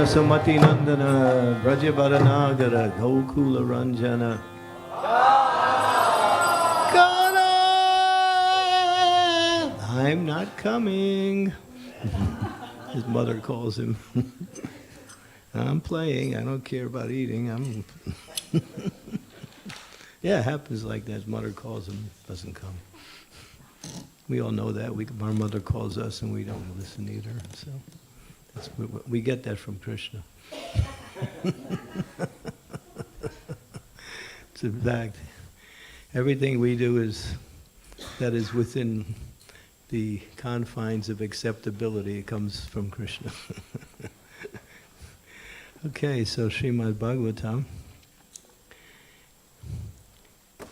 Sumati Nandana, Brajabaranagara, Gokula Ranjana. I'm not coming. His mother calls him. I'm playing. I don't care about eating. Yeah, it happens like that. His mother calls him, doesn't come. We all know that. Our mother calls us and we don't listen either. So. We get that from Krishna. It's in fact, everything we do that is within the confines of acceptability. It comes from Krishna. Okay, so Srimad Bhagavatam.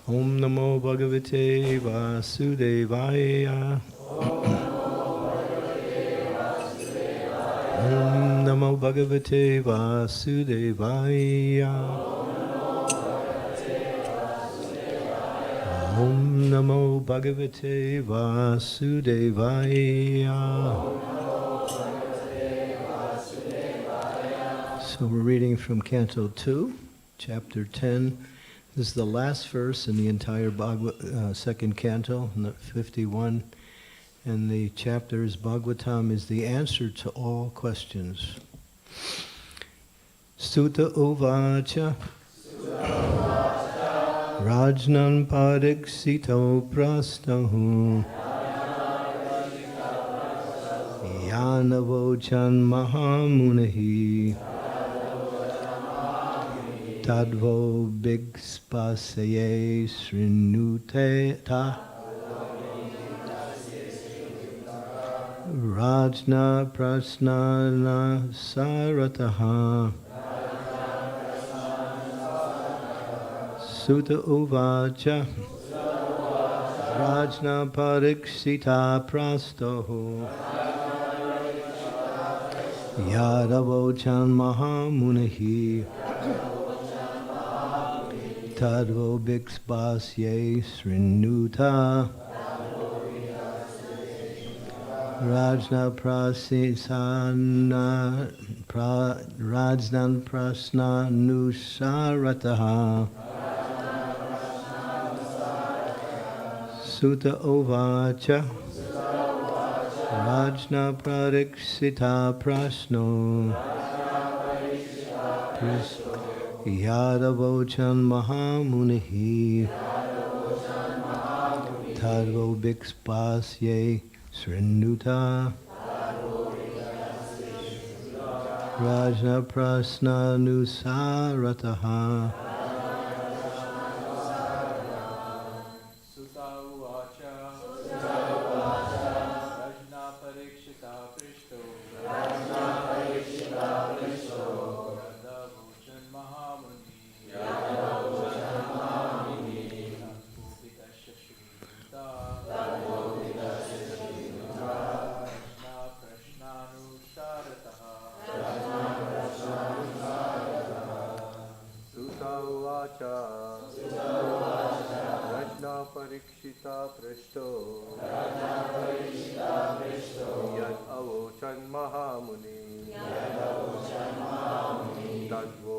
Om Namo Bhagavate Vasudevaya. Om Namo Bhagavate Vasudevaya. Om Namo Bhagavate Vasudevaya. So we're reading from Canto 2, Chapter 10. This is the last verse in the entire second canto, 51. And the chapter is Bhagavatam is the answer to all questions. Sutta Uvacha Rajnan Padiksito Prastahu Yanavochan Mahamunahi Tadvo Bhikspasaye Srinute Rajna Prasnana Sarataha Sutta Uvacha Rajna Parikshita Prastoho Yadavochan Mahamunihi Tadvo Bixbasye Srinuta Rajna Rajnan Prasna Nusarataha Sutta Ovacha Rajna Parikshita Prasno Yadavochan Mahamunihi Tadvo Bixbasye Srinuta Rajna Prasna Nusarataha Sutta Uvacha Rajna Parikshita Prishto Yadavochan Mahamuni Tatvovitasya Shrinuta Rajna Prashnanusharataha Sutta Uvacha Rajna Parikshita Prishto Yad Avochan Mahamuni Tadvo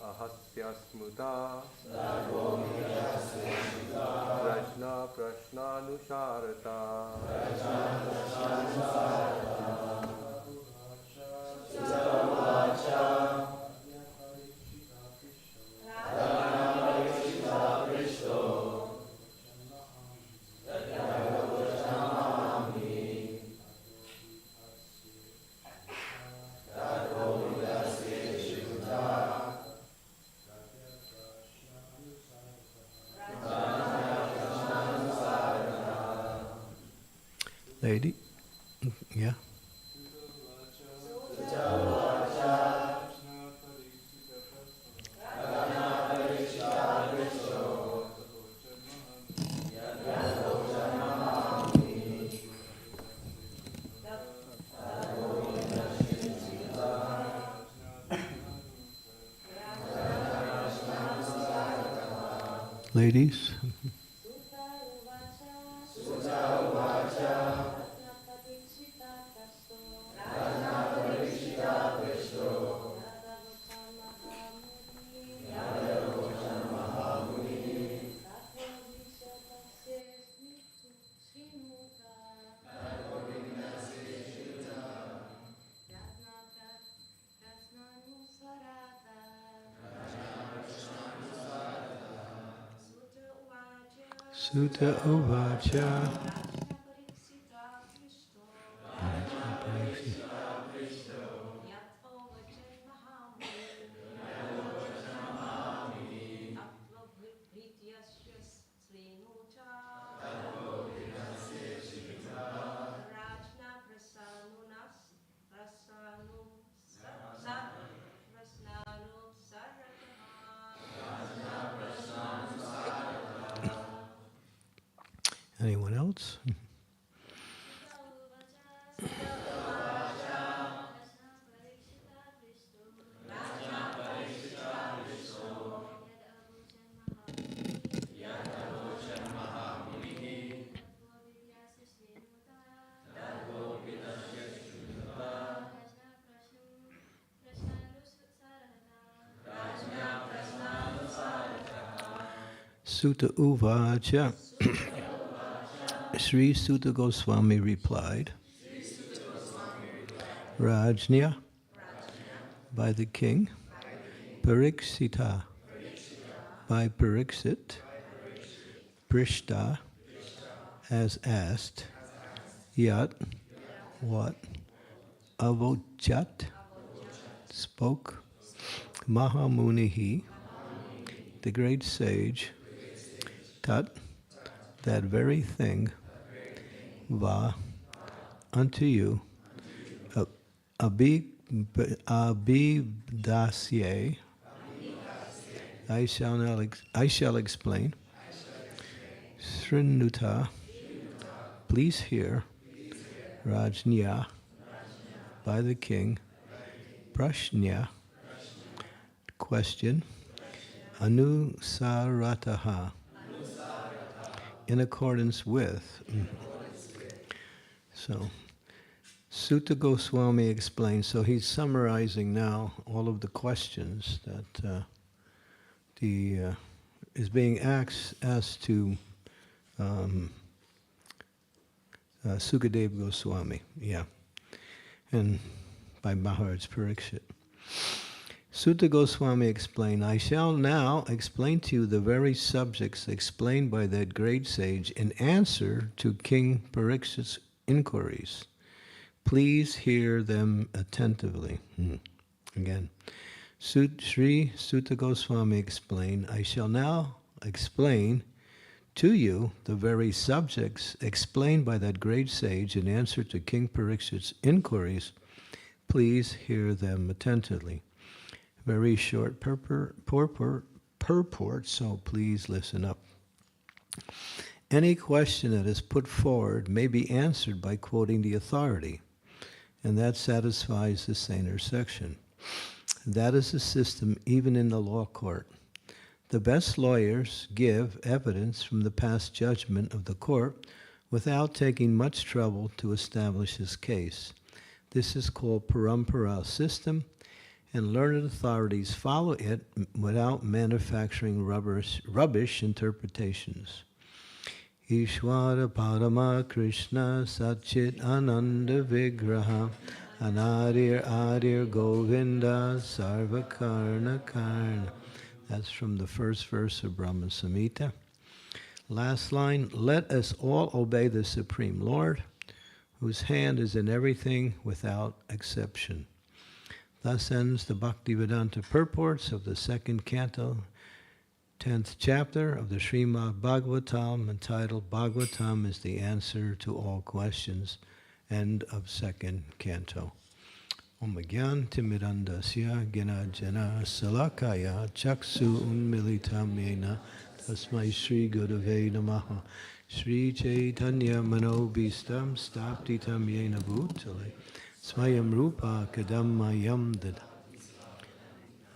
Ahasya Smuta Rajna Prashnanusharata Lady? Yeah? Ladies? Sutta Uvacha Anyone else? Sutta Uvacha. Sri Sutta Goswami replied, Rajnya, by the king, Parikshita, by Pariksit, Prishta, as asked, Yat, what, Avochat, spoke, Mahamunihi, the great sage, Tat, that very thing, Va, unto you, Abhidasye, I shall explain, Shrinuta, please hear, Rajnya, by the king, Prashnya, question, Anusarataha, in accordance with. So, Sutta Goswami explains, so he's summarizing now all of the questions that is being asked to Sukadeva Goswami, and by Maharaj Parikshit. Sutta Goswami explained, I shall now explain to you the very subjects explained by that great sage in answer to King Parikshit's inquiries. Please hear them attentively. Again, Sri Sutta Goswami explained, I shall now explain to you the very subjects explained by that great sage in answer to King Parikshit's inquiries. Please hear them attentively. Very short purport, so please listen up. Any question that is put forward may be answered by quoting the authority, and that satisfies the saner section. That is the system even in the law court. The best lawyers give evidence from the past judgment of the court without taking much trouble to establish his case. This is called parampara system, and learned authorities follow it without manufacturing rubbish interpretations. Ishvara Parama Krishna Satchit Ananda Vigraha Anadir Govinda Sarvakarna Karna. That's from the first verse of Brahma Samhita. Last line, let us all obey the Supreme Lord, whose hand is in everything without exception. Thus ends the Bhaktivedanta purports of the second canto, 10th chapter of the Srimad Bhagavatam, entitled Bhagavatam is the answer to all questions, end of second canto. Om Gyan Timidandasya Gnanajana Salakaya Chaksu Unmilitam Yena Tasmai Shri Gurave Namaha Shri Chaitanya Manobhistam Staptitam Yena Bhutale Swayam Rupa Kadammayam Dada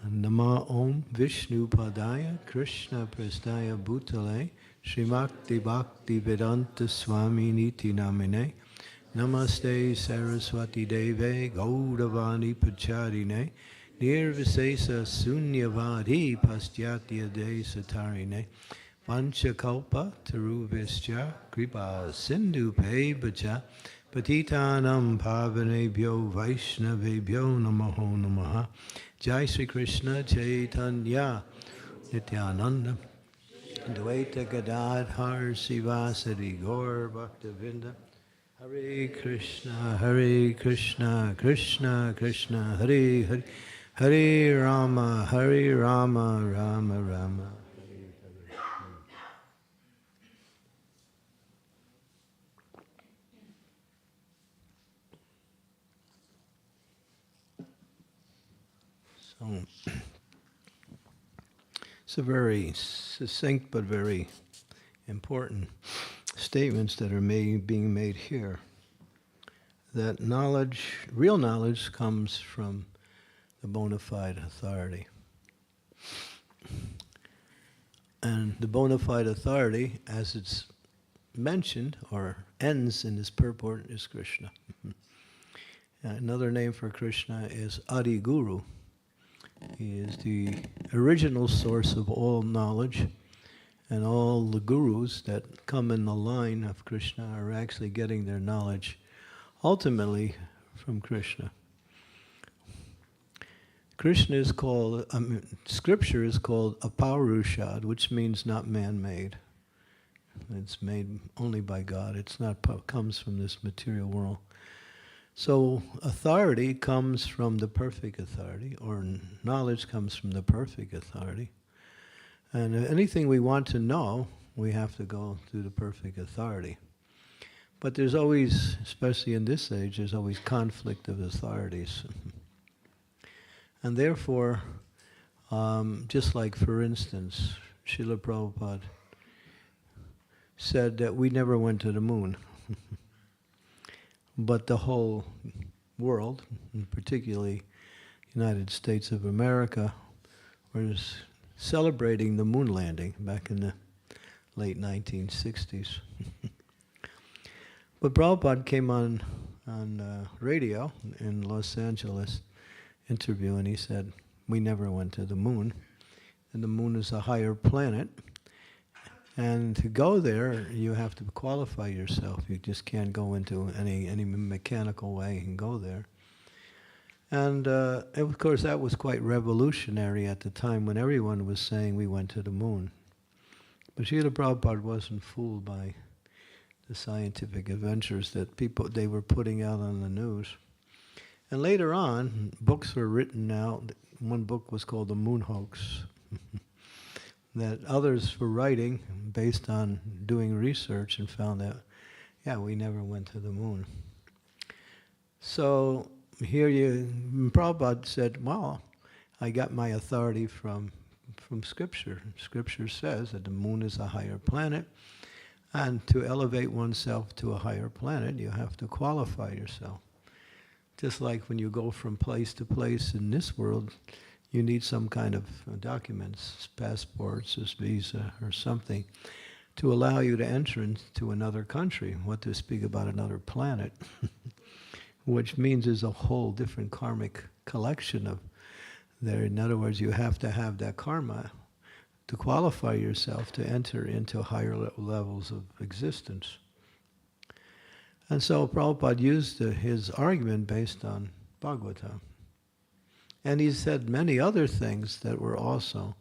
Nama Om Vishnu Padaya Krishna Prastaya Bhutale Srimakti Bhakti Vedanta Swami Niti Namine Namaste Saraswati Deve Gaudavani Pacharine Nirvisesa Sunyavadi Pastyatya De Satarine Panchakalpa Taruvischa Kripa Sindhu Pevacha Patitanam Pavanebhyo Vaishnavebhyo Namaho Namaha Jai Sri Krishna Chaitanya Nityananda Dvaita Gadadhar Sivasadi Gaur Bhaktavinda Hare Krishna, Krishna Krishna, Hare Hare, Hare Rama, Rama Rama. So, it's a very succinct but very important statements that are being made here. That knowledge, real knowledge, comes from the bona fide authority. And the bona fide authority, as it's mentioned or ends in this purport, is Krishna. Another name for Krishna is Adi Guru. He is the original source of all knowledge, and all the gurus that come in the line of Krishna are actually getting their knowledge ultimately from Krishna. Krishna is called, scripture is called Aparushad, which means not man-made. It's made only by God. It's not comes from this material world. So authority comes from the perfect authority, or knowledge comes from the perfect authority. And anything we want to know, we have to go through the perfect authority. But there's always, especially in this age, there's always conflict of authorities. And therefore, just like, for instance, Srila Prabhupada said that we never went to the moon. But the whole world, and particularly United States of America, was celebrating the moon landing back in the late 1960s. But Prabhupada came on radio in Los Angeles interview, and he said, we never went to the moon, and the moon is a higher planet, and to go there you have to qualify yourself. You just can't go into any mechanical way and go there. And of course that was quite revolutionary at the time when everyone was saying we went to the moon. But Srila Prabhupada wasn't fooled by the scientific adventures that they were putting out on the news. And later on, books were written out. One book was called The Moon Hoax, that others were writing based on doing research and found that, yeah, we never went to the moon. So here Prabhupada said, well, I got my authority from Scripture. Scripture says that the moon is a higher planet, and to elevate oneself to a higher planet, you have to qualify yourself. Just like when you go from place to place in this world, you need some kind of documents, passports, a visa, or something, to allow you to enter into another country, what to speak about another planet, which means there's a whole different karmic collection of there. In other words, you have to have that karma to qualify yourself to enter into higher levels of existence. And so Prabhupada used his argument based on Bhagavatam. And he said many other things that were also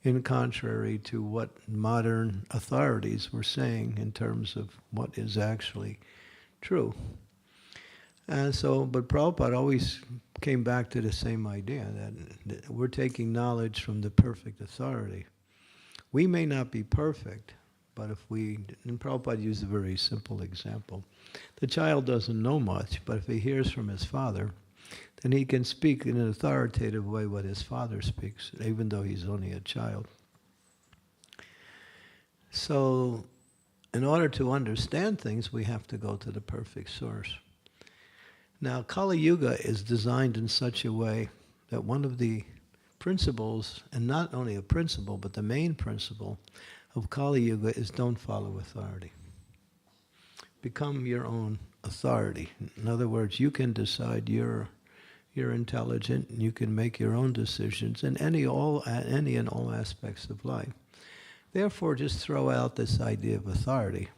in contrary to what modern authorities were saying in terms of what is actually true. And so, but Prabhupada always came back to the same idea, that we're taking knowledge from the perfect authority. We may not be perfect, but and Prabhupada used a very simple example. The child doesn't know much, but if he hears from his father, then he can speak in an authoritative way what his father speaks, even though he's only a child. So, in order to understand things, we have to go to the perfect source. Now, Kali Yuga is designed in such a way that one of the principles, and not only a principle, but the main principle of Kali Yuga is don't follow authority. Become your own authority. In other words, you can decide you're intelligent, and you can make your own decisions in any and all aspects of life. Therefore, just throw out this idea of authority.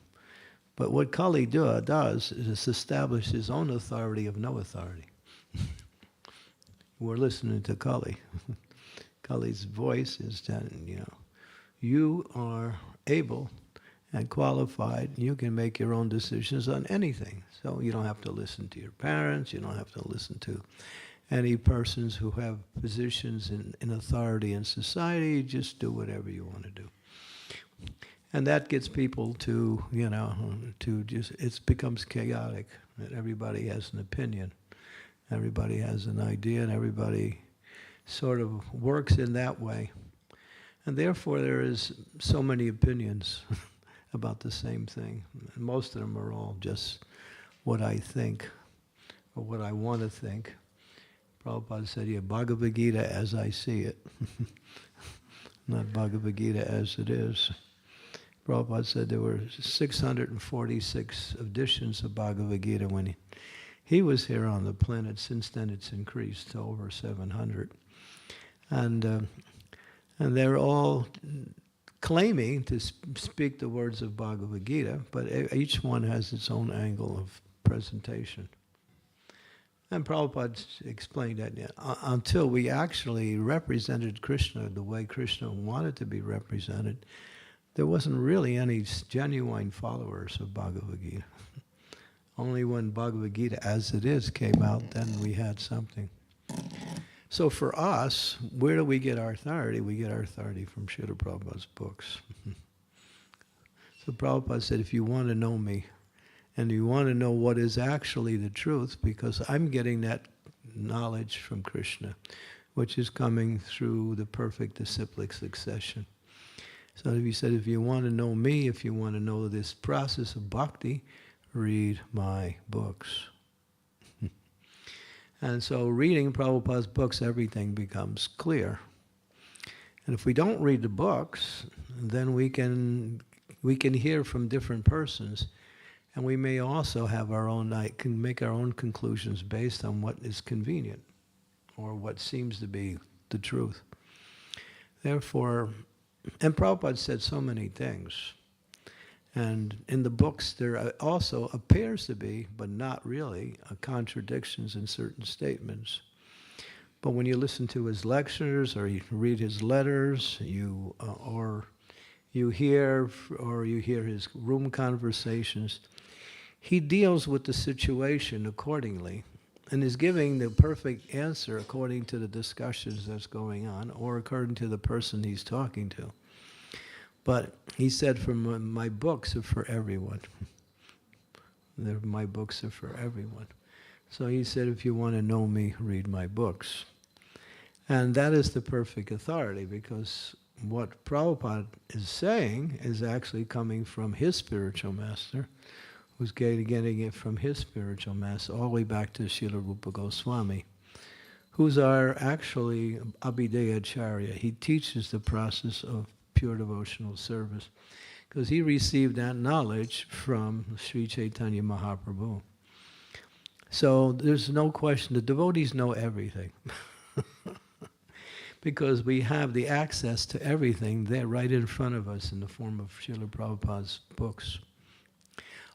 But what Kali does is establish his own authority of no authority. We're listening to Kali. Kali's voice is that, you are able and qualified, you can make your own decisions on anything. So you don't have to listen to your parents, you don't have to listen to any persons who have positions in authority in society, just do whatever you want to do. And that gets people to, it becomes chaotic, that everybody has an opinion, everybody has an idea, and everybody sort of works in that way. And therefore there is so many opinions about the same thing. And most of them are all just what I think, or what I want to think. Prabhupada said, yeah, Bhagavad Gita as I see it, not Bhagavad Gita as it is. Prabhupada said there were 646 editions of Bhagavad Gita when he was here on the planet. Since then it's increased to over 700. And they're all claiming to speak the words of Bhagavad Gita, but each one has its own angle of presentation. And Prabhupada explained that until we actually represented Krishna the way Krishna wanted to be represented, there wasn't really any genuine followers of Bhagavad Gita. Only when Bhagavad Gita as it is came out, then we had something. So for us, where do we get our authority? We get our authority from Srila Prabhupada's books. So Prabhupada said, if you want to know me, and you want to know what is actually the truth, because I'm getting that knowledge from Krishna, which is coming through the perfect disciplic succession. So he said, if you want to know me, if you want to know this process of bhakti, read my books. And so reading Prabhupada's books, everything becomes clear. And if we don't read the books, then we can hear from different persons, and we may also have our own, can make our own conclusions based on what is convenient or what seems to be the truth. Therefore, and Prabhupada said so many things. And in the books there also appears to be, but not really, contradictions in certain statements. But when you listen to his lectures or you read his letters, you hear his room conversations, he deals with the situation accordingly and is giving the perfect answer according to the discussions that's going on or according to the person he's talking to. But he said, my books are for everyone. My books are for everyone. So he said, if you want to know me, read my books. And that is the perfect authority, because what Prabhupada is saying is actually coming from his spiritual master, who's getting it from his spiritual master, all the way back to Srila Rupa Goswami, who's our actually Abhideya Acharya. He teaches the process of pure devotional service, because he received that knowledge from Sri Chaitanya Mahaprabhu. So there's no question, the devotees know everything. Because we have the access to everything there right in front of us in the form of Srila Prabhupada's books.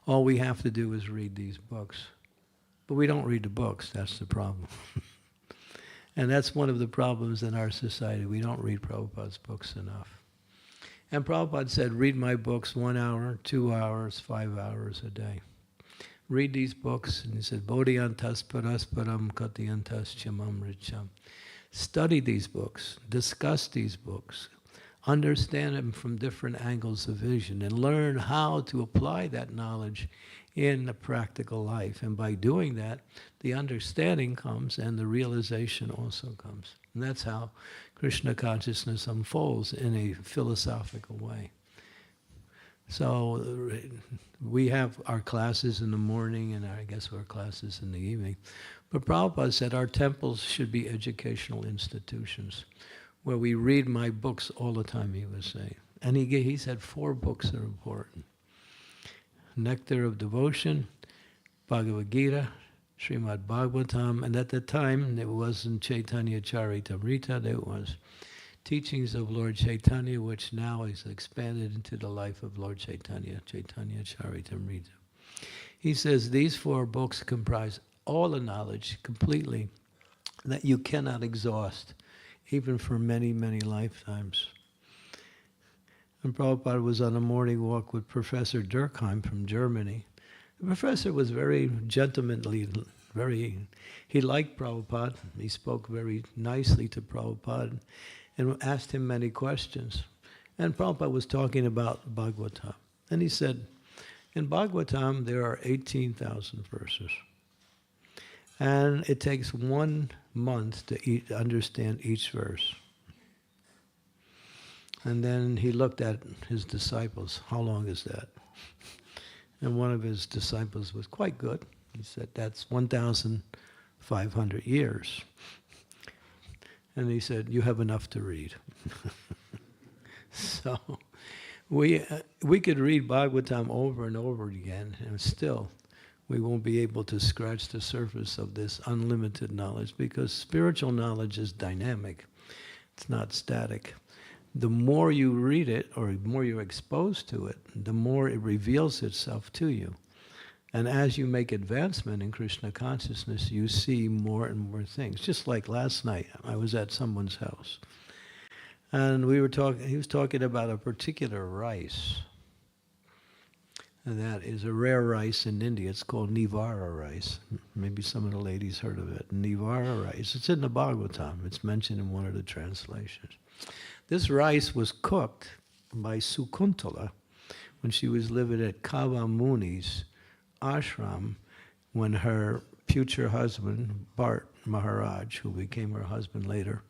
All we have to do is read these books. But we don't read the books, that's the problem. And that's one of the problems in our society. We don't read Prabhupada's books enough. And Prabhupada said, read my books 1 hour, 2 hours, 5 hours a day. Read these books, and he said, Bodhiyantas parasparam katyantas chamam richam. Study these books, discuss these books, understand them from different angles of vision, and learn how to apply that knowledge in the practical life. And by doing that, the understanding comes and the realization also comes. And that's how Krishna consciousness unfolds in a philosophical way. So we have our classes in the morning and I guess our classes in the evening. But Prabhupada said our temples should be educational institutions where we read my books all the time, he was saying. And he said 4 books are important. Nectar of Devotion, Bhagavad Gita, Srimad Bhagavatam, and at the time it wasn't Chaitanya Charitamrita, there was Teachings of Lord Chaitanya, which now is expanded into the life of Lord Chaitanya, Chaitanya Charitamrita. He says these 4 books comprise all the knowledge completely that you cannot exhaust, even for many, many lifetimes. And Prabhupada was on a morning walk with Professor Durkheim from Germany. The professor was very gentlemanly, he liked Prabhupada. He spoke very nicely to Prabhupada and asked him many questions. And Prabhupada was talking about Bhagavatam. And he said, in Bhagavatam there are 18,000 verses. And it takes 1 month to understand each verse. And then he looked at his disciples, how long is that? And one of his disciples was quite good. He said, that's 1,500 years. And he said, you have enough to read. So we could read Bhagavatam over and over again, and still we won't be able to scratch the surface of this unlimited knowledge, because spiritual knowledge is dynamic. It's not static. The more you read it, or the more you're exposed to it, the more it reveals itself to you. And as you make advancement in Krishna consciousness, you see more and more things. Just like last night, I was at someone's house. And he was talking about a particular rice. And that is a rare rice in India. It's called Nivara rice. Maybe some of the ladies heard of it. Nivara rice. It's in the Bhagavatam. It's mentioned in one of the translations. This rice was cooked by Sukuntala when she was living at Kava Muni's ashram, when her future husband, Bharat Maharaj, who became her husband later,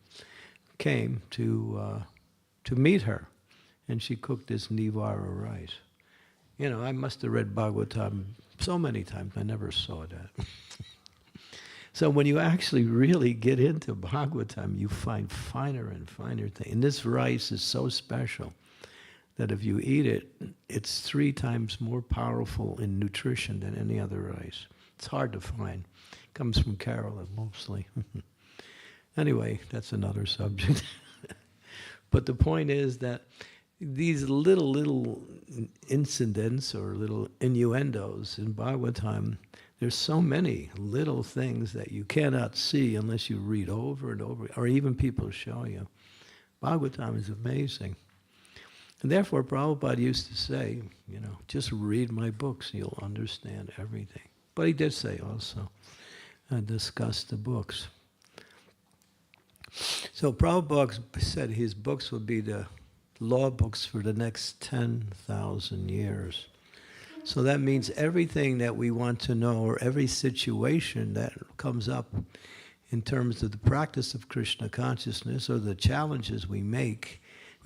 came to meet her. and she cooked this nivara rice. You know, I must have read Bhagavatam so many times, I never saw that. So when you actually really get into Bhagavatam, you find finer and finer things. And this rice is so special that if you eat it, it's 3 times more powerful in nutrition than any other rice. It's hard to find. It comes from Kerala mostly. Anyway, that's another subject. But the point is that these little incidents or little innuendos in Bhagavatam, there's so many little things that you cannot see unless you read over and over, or even people show you. Bhagavatam is amazing. And therefore, Prabhupada used to say, you know, just read my books, you'll understand everything. But he did say also, discuss the books. So Prabhupada said his books would be the law books for the next 10,000 years. So that means everything that we want to know, or every situation that comes up in terms of the practice of Krishna consciousness, or the challenges we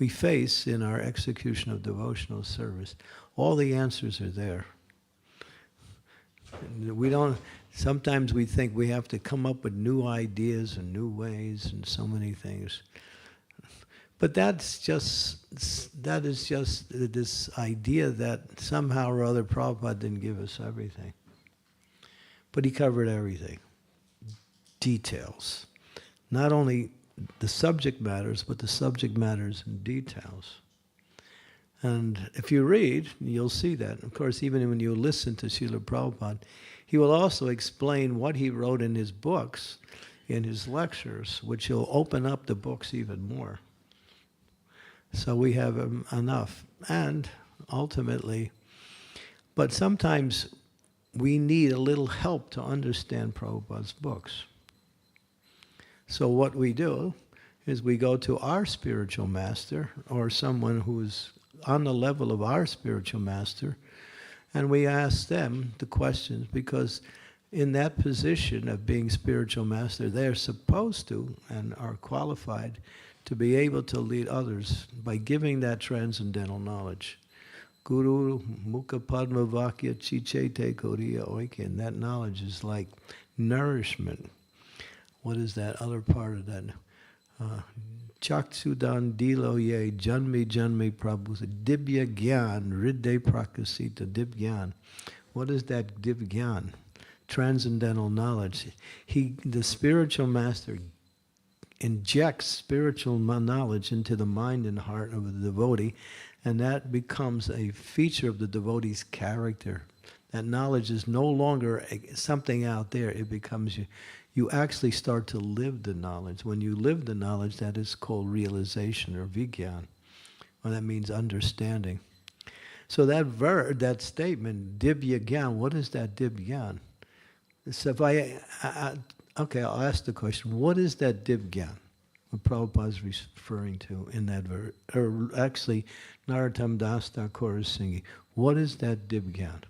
face in our execution of devotional service, all the answers are there. Sometimes we think we have to come up with new ideas and new ways and so many things. But that is just this idea that somehow or other Prabhupada didn't give us everything. But he covered everything. Details. Not only the subject matters, but the subject matters in details. And if you read, you'll see that. Of course, even when you listen to Srila Prabhupada, he will also explain what he wrote in his books, in his lectures, which will open up the books even more. So we have enough. And ultimately, but sometimes we need a little help to understand Prabhupada's books. So what we do is we go to our spiritual master, or someone who's on the level of our spiritual master, and we ask them the questions, because in that position of being spiritual master, they're supposed to and are qualified to be able to lead others by giving that transcendental knowledge. Guru Mukha Padma Vakya Chichete Koriya Oiken. That knowledge is like nourishment. What is that other part of that? Chaksudan Dilo Ye Janmi Janmi Prabhu Dibya Gyan Riddhe Prakasita Dibgyan. What is that Dibgyan? Transcendental knowledge. The spiritual master injects spiritual knowledge into the mind and heart of the devotee, and that becomes a feature of the devotee's character. That knowledge is no longer something out there. It becomes you actually start to live the knowledge. When you live the knowledge, that is called realization, or vigyan. Well, that means understanding. So that statement, dibya gyan, what is that dibgyan? So if okay, I'll ask the question, what is that dibgyan? What Prabhupada is referring to in that verse, or actually, Narottam Das Thakur is singing. What is that dibgyan?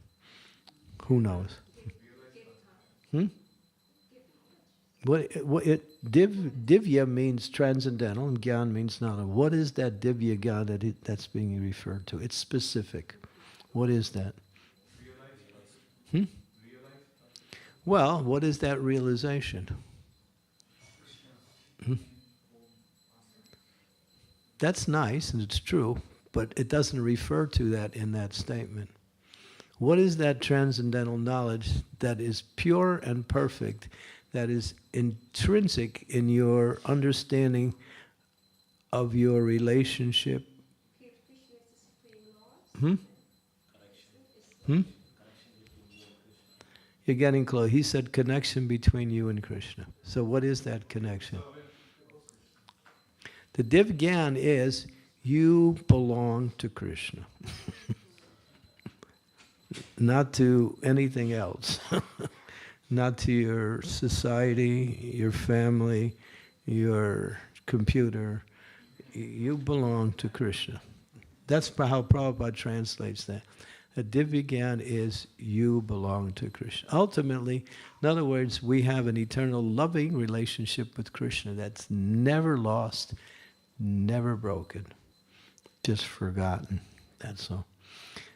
Who knows? Divya means transcendental, and gyan means knowledge. What is that divya gyan that's being referred to? It's specific. What is that? Well, what is that realization? That's nice, and it's true, but it doesn't refer to that in that statement. What is that transcendental knowledge that is pure and perfect, that is intrinsic in your understanding of your relationship? You're getting close. He said connection between you and Krishna. So what is that connection? The Divgyan is you belong to Krishna. Not to anything else. Not to your society, your family, your computer. You belong to Krishna. That's how Prabhupada translates that. A Divgyan is you belong to Krishna. Ultimately, in other words, we have an eternal loving relationship with Krishna that's never lost, never broken. just forgotten, that's all.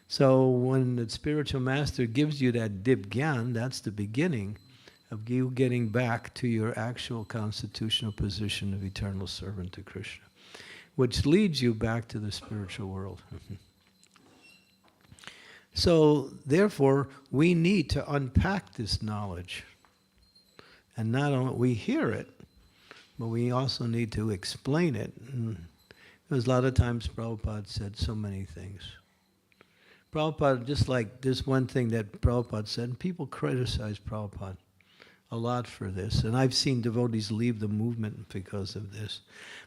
So when the spiritual master gives you that dip gyan, that's the beginning of you getting back to your actual constitutional position of eternal servant to Krishna, which leads you back to the spiritual world. So therefore, we need to unpack this knowledge. And not only we hear it, but we also need to explain it. Because a lot of times Prabhupada said so many things. Prabhupada, just like this one thing that Prabhupada said, and people criticize Prabhupada a lot for this, and I've seen devotees leave the movement because of this.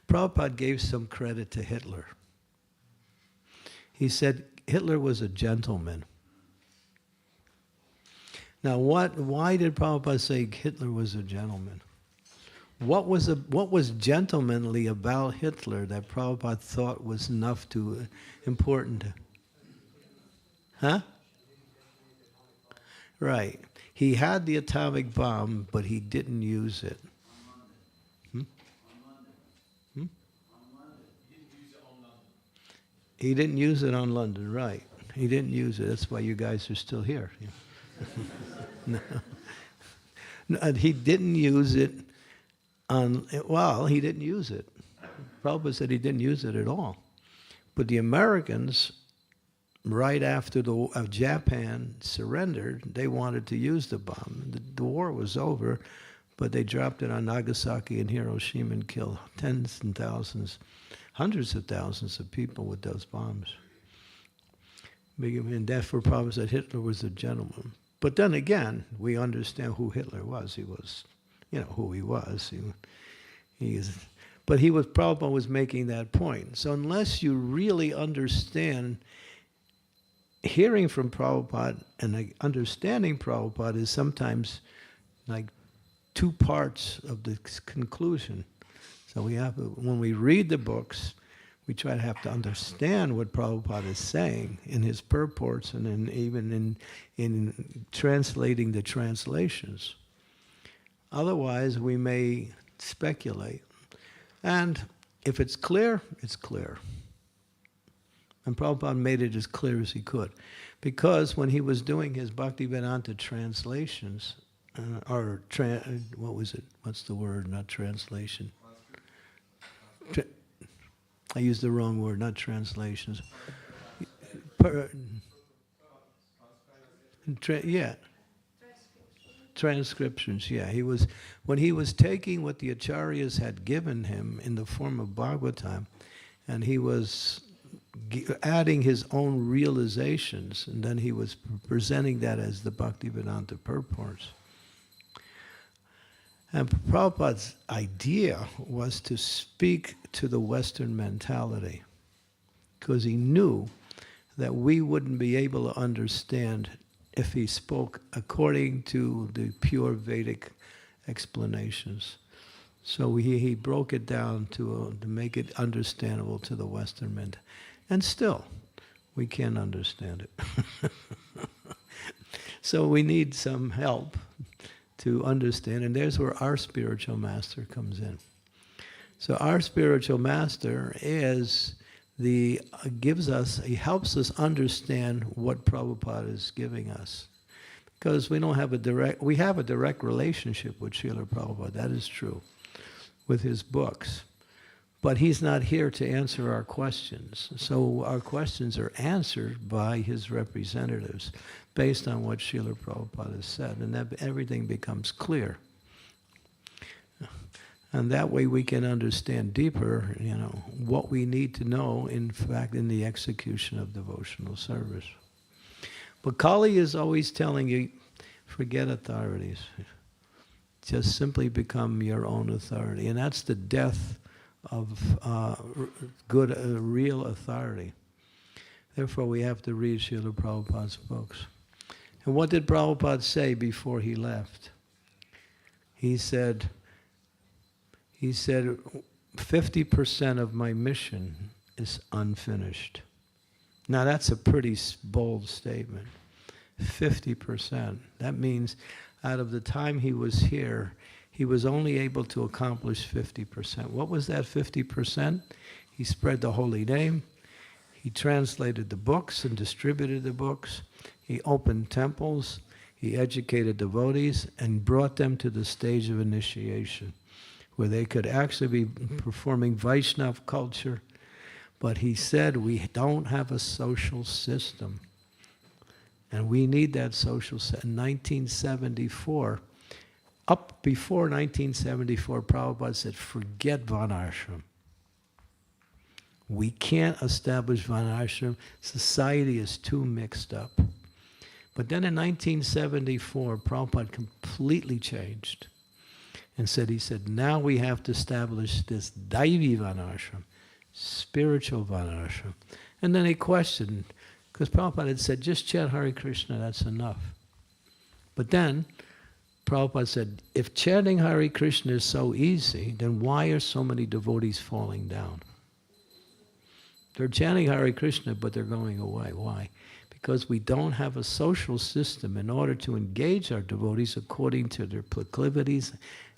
Prabhupada gave some credit to Hitler. He said Hitler was a gentleman. Now, why did Prabhupada say Hitler was a gentleman? What was gentlemanly about Hitler that Prabhupada thought was enough to important? Huh? Right. He had the atomic bomb, but he didn't use it. He didn't use it on London, right. He didn't use it. That's why you guys are still here. No. No, he didn't use it on, well, he didn't use it. Prabhupada said he didn't use it at all. But the Americans, right after Japan surrendered, they wanted to use the bomb. The war was over, but they dropped it on Nagasaki and Hiroshima and killed tens and thousands, hundreds of thousands of people with those bombs. And therefore Prabhupada said Hitler was a gentleman. But then again, we understand who Hitler was. He was, who he was. But Prabhupada was making that point. So unless you really understand, hearing from Prabhupada and understanding Prabhupada is sometimes like two parts of the conclusion. So when we read the books, we try to have to understand what Prabhupada is saying in his purports and even in translating the translations. Otherwise, we may speculate. And if it's clear, it's clear. And Prabhupada made it as clear as he could. Because when he was doing his Bhaktivedanta translations, what was it? What's the word? Not translation. I used the wrong word, not translations. Transcriptions, yeah. When he was taking what the Acharyas had given him in the form of Bhagavatam, and he was adding his own realizations, and then he was presenting that as the Bhaktivedanta purports. And Prabhupada's idea was to speak to the Western mentality, because he knew that we wouldn't be able to understand if he spoke according to the pure Vedic explanations. So he broke it down to make it understandable to the Western mentality. And still, we can't understand it. So we need some help to understand, and there's where our spiritual master comes in. So our spiritual master he helps us understand what Prabhupada is giving us. Because we have a direct relationship with Srila Prabhupada, that is true, with his books. But he's not here to answer our questions. So our questions are answered by his representatives based on what Srila Prabhupada has said, and that everything becomes clear. And that way we can understand deeper, what we need to know, in fact, in the execution of devotional service. But Kali is always telling you, forget authorities. Just simply become your own authority. And that's the death of real authority. Therefore, we have to read Srila Prabhupada's books. And what did Prabhupada say before he left? He said 50% of my mission is unfinished. Now that's a pretty bold statement. 50%. That means out of the time he was here, he was only able to accomplish 50%. What was that 50%? He spread the holy name. He translated the books and distributed the books. He opened temples. He educated devotees and brought them to the stage of initiation, where they could actually be performing Vaishnava culture. But he said, we don't have a social system. And we need that social system. In 1974, up before 1974, Prabhupada said, forget Varna-ashrama. We can't establish Varna-ashrama. Society is too mixed up. But then in 1974, Prabhupada completely changed and he said, now we have to establish this Daivi Varna-ashrama, spiritual Varna-ashrama. And then he questioned, because Prabhupada had said, just chant Hare Krishna, that's enough. But then Prabhupada said, if chanting Hare Krishna is so easy, then why are so many devotees falling down? They're chanting Hare Krishna, but they're going away. Why? Because we don't have a social system in order to engage our devotees according to their proclivities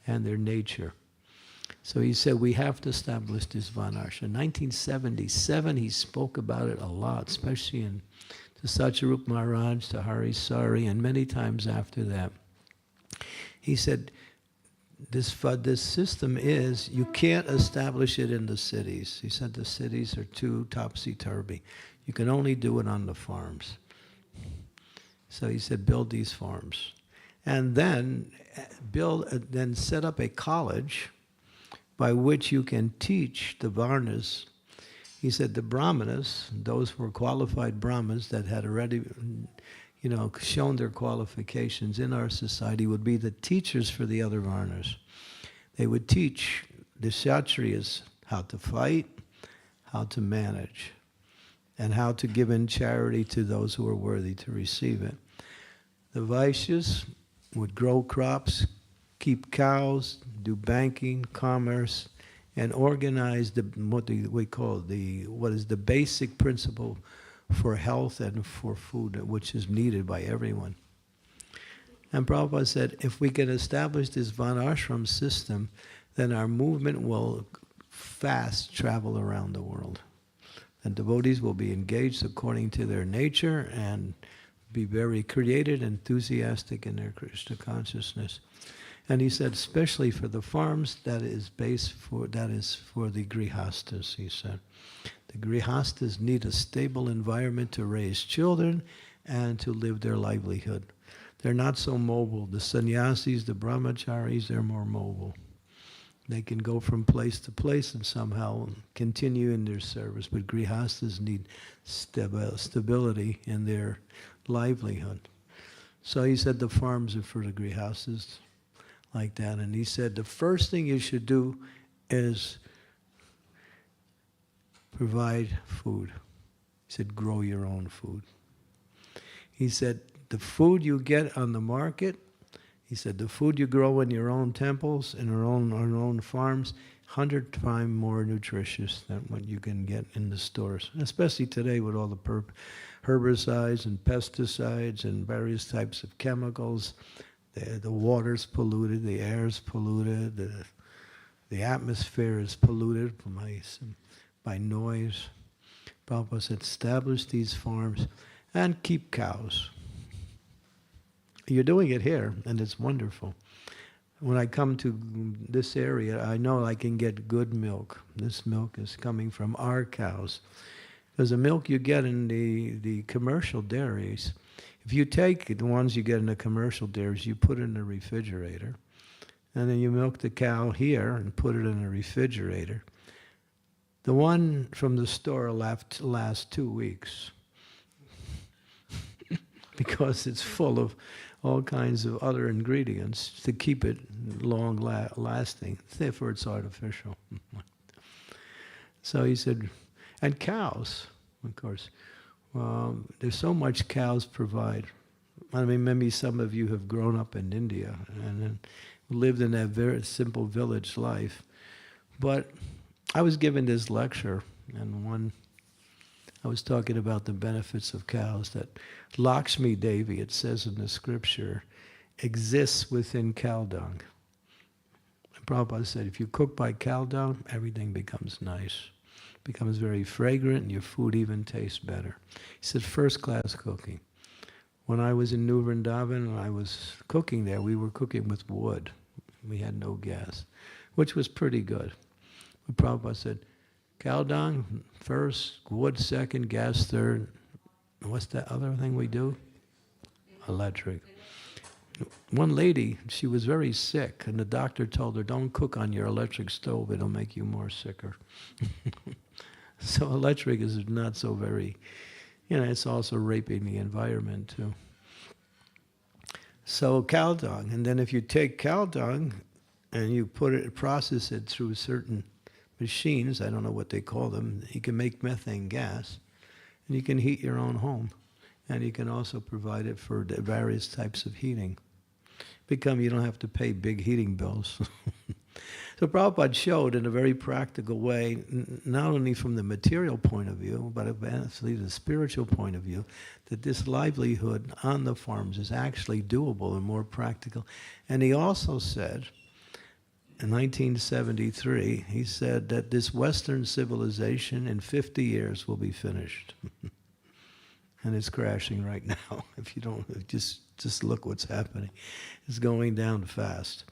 and their nature. So he said, we have to establish this Varna-ashrama. In 1977, he spoke about it a lot, especially to Satyarup Maharaj, to Hari Sari, and many times after that. He said, this system is, you can't establish it in the cities. He said the cities are too topsy-turvy. You can only do it on the farms. So he said, build these farms. And then set up a college by which you can teach the Varnas. He said the Brahmanas, those who were qualified Brahmanas that had already shown their qualifications in our society, would be the teachers for the other Varnas. They would teach the Kshatriyas how to fight, how to manage, and how to give in charity to those who are worthy to receive it. The Vaishyas would grow crops, keep cows, do banking, commerce, and organize what is the basic principle for health and for food, which is needed by everyone. And Prabhupada said, if we can establish this Varna-ashrama system, then our movement will fast travel around the world. And devotees will be engaged according to their nature and be very creative, enthusiastic in their Krishna consciousness. And he said, especially for the farms, that is for the grihastas, he said. The grihastas need a stable environment to raise children and to live their livelihood. They're not so mobile. The sannyasis, the brahmacharis, they're more mobile. They can go from place to place and somehow continue in their service. But grihastas need stability in their livelihood. So he said the farms are for the grihastas, like that. And he said the first thing you should do is provide food. He said grow your own food. He said the food you get on the market, he said the food you grow in your own temples, in our own farms, 100 times more nutritious than what you can get in the stores. Especially today with all the herbicides and pesticides and various types of chemicals. The water's polluted, the air's polluted, the atmosphere is polluted by noise. Prabhupada said, establish these farms and keep cows. You're doing it here, and it's wonderful. When I come to this area, I know I can get good milk. This milk is coming from our cows. Because the milk you get in the commercial dairies, if you take the ones you get in the commercial dairies, you put it in the refrigerator, and then you milk the cow here and put it in the refrigerator. The one from the store lasts 2 weeks because it's full of all kinds of other ingredients to keep it long lasting. Therefore, it's artificial. So he said, and cows, of course. There's so much cows provide. I mean, maybe some of you have grown up in India and then lived in that very simple village life. But I was given this lecture, and I was talking about the benefits of cows, that Lakshmi Devi, it says in the scripture, exists within cow dung. And Prabhupada said, if you cook by cow dung, everything becomes nice. becomes very fragrant, and your food even tastes better. He said, first-class cooking. When I was in New Vrindavan and I was cooking there, we were cooking with wood. We had no gas, which was pretty good. But Prabhupada said, cow dung first, wood second, gas third. What's that other thing we do? Electric. One lady, she was very sick, and the doctor told her, don't cook on your electric stove, it'll make you more sicker. So electric is not so very, it's also raping the environment too. So cow dung, and then if you take cow dung and you process it through certain machines, I don't know what they call them, you can make methane gas, and you can heat your own home. And you can also provide it for the various types of heating. You don't have to pay big heating bills. So Prabhupada showed in a very practical way, not only from the material point of view, but actually the spiritual point of view, that this livelihood on the farms is actually doable and more practical. And he also said, in 1973, he said that this Western civilization in 50 years will be finished. And it's crashing right now. If you don't, just look what's happening. It's going down fast.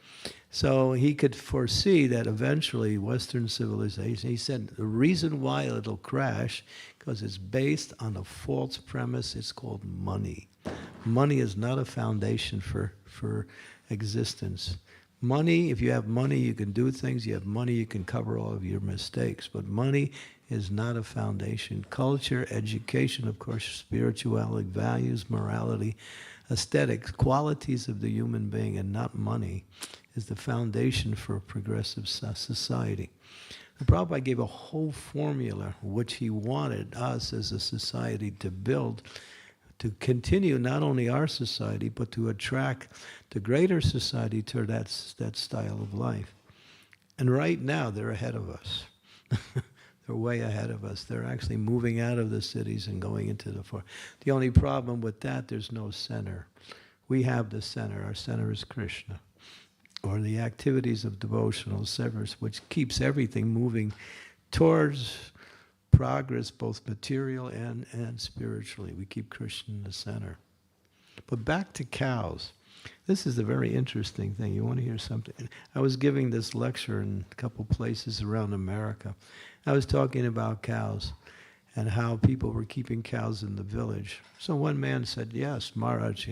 So he could foresee that eventually Western civilization, he said the reason why it'll crash, because it's based on a false premise, it's called money. Money is not a foundation for existence. Money, if you have money, you can do things. You have money, you can cover all of your mistakes. But money is not a foundation. Culture, education, of course, spirituality, values, morality, aesthetics, qualities of the human being, and not money, is the foundation for a progressive society. The Prabhupada gave a whole formula which he wanted us as a society to build, to continue not only our society, but to attract the greater society to that style of life. And right now, they're ahead of us. They're way ahead of us. They're actually moving out of the cities and going into the forest. The only problem with that, there's no center. We have the center. Our center is Krishna, or the activities of devotional service, which keeps everything moving towards progress, both material and spiritually. We keep Krishna in the center. But back to cows. This is a very interesting thing. You want to hear something? I was giving this lecture in a couple places around America. I was talking about cows and how people were keeping cows in the village. So one man said, yes, Maharaj,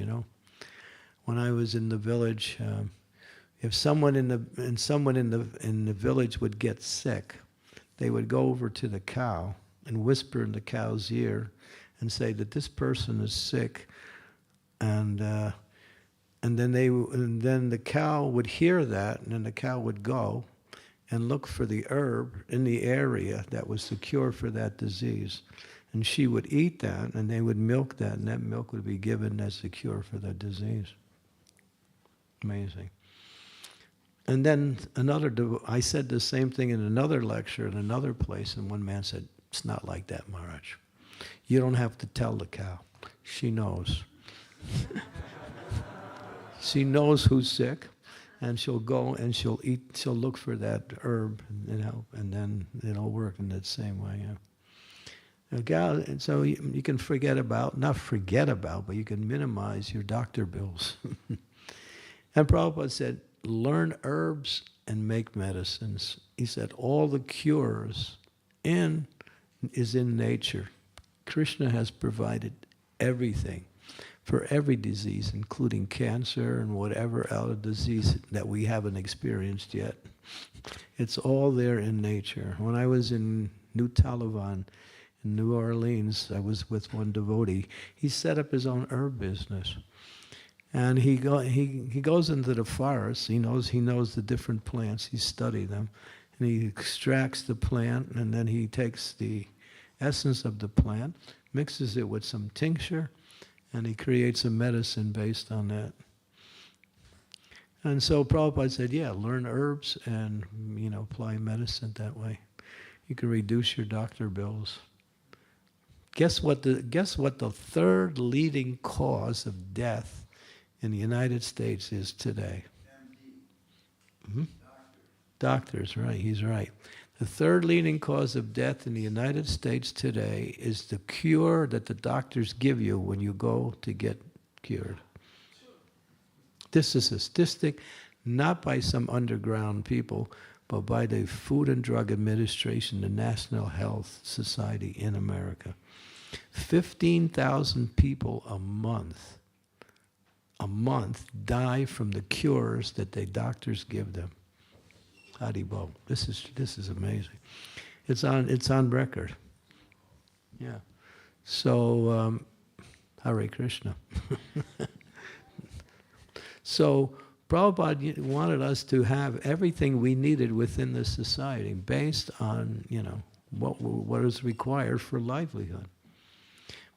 when I was in the village, if someone in the village would get sick, they would go over to the cow and whisper in the cow's ear and say that this person is sick, and then the cow would hear that, and then the cow would go and look for the herb in the area that was the cure for that disease. And she would eat that, and they would milk that, and that milk would be given as the cure for that disease. Amazing. And then I said the same thing in another lecture in another place, and one man said, it's not like that, Maharaj. You don't have to tell the cow. She knows. She knows who's sick, and she'll go and she'll look for that herb, and then it'll work in that same way. Yeah. And so you can not forget about, but you can minimize your doctor bills. And Prabhupada said, learn herbs and make medicines. He said, all the cures is in nature. Krishna has provided everything for every disease, including cancer and whatever other disease that we haven't experienced yet. It's all there in nature. When I was in New Taliban, in New Orleans, I was with one devotee. He set up his own herb business. And he goes into the forest. He knows the different plants. He studied them. And he extracts the plant, and then he takes the essence of the plant, mixes it with some tincture, and he creates a medicine based on that. And so Prabhupada said, yeah, learn herbs and apply medicine that way. You can reduce your doctor bills. Guess what the third leading cause of death in the United States is today? Mm-hmm. Doctors, right, he's right. The third leading cause of death in the United States today is the cure that the doctors give you when you go to get cured. This is a statistic not by some underground people, but by the Food and Drug Administration, the National Health Society in America. 15,000 people a month die from the cures that the doctors give them. Haribo. This is amazing. It's on record. Yeah. So Hare Krishna. So Prabhupada wanted us to have everything we needed within the society based on, what is required for livelihood.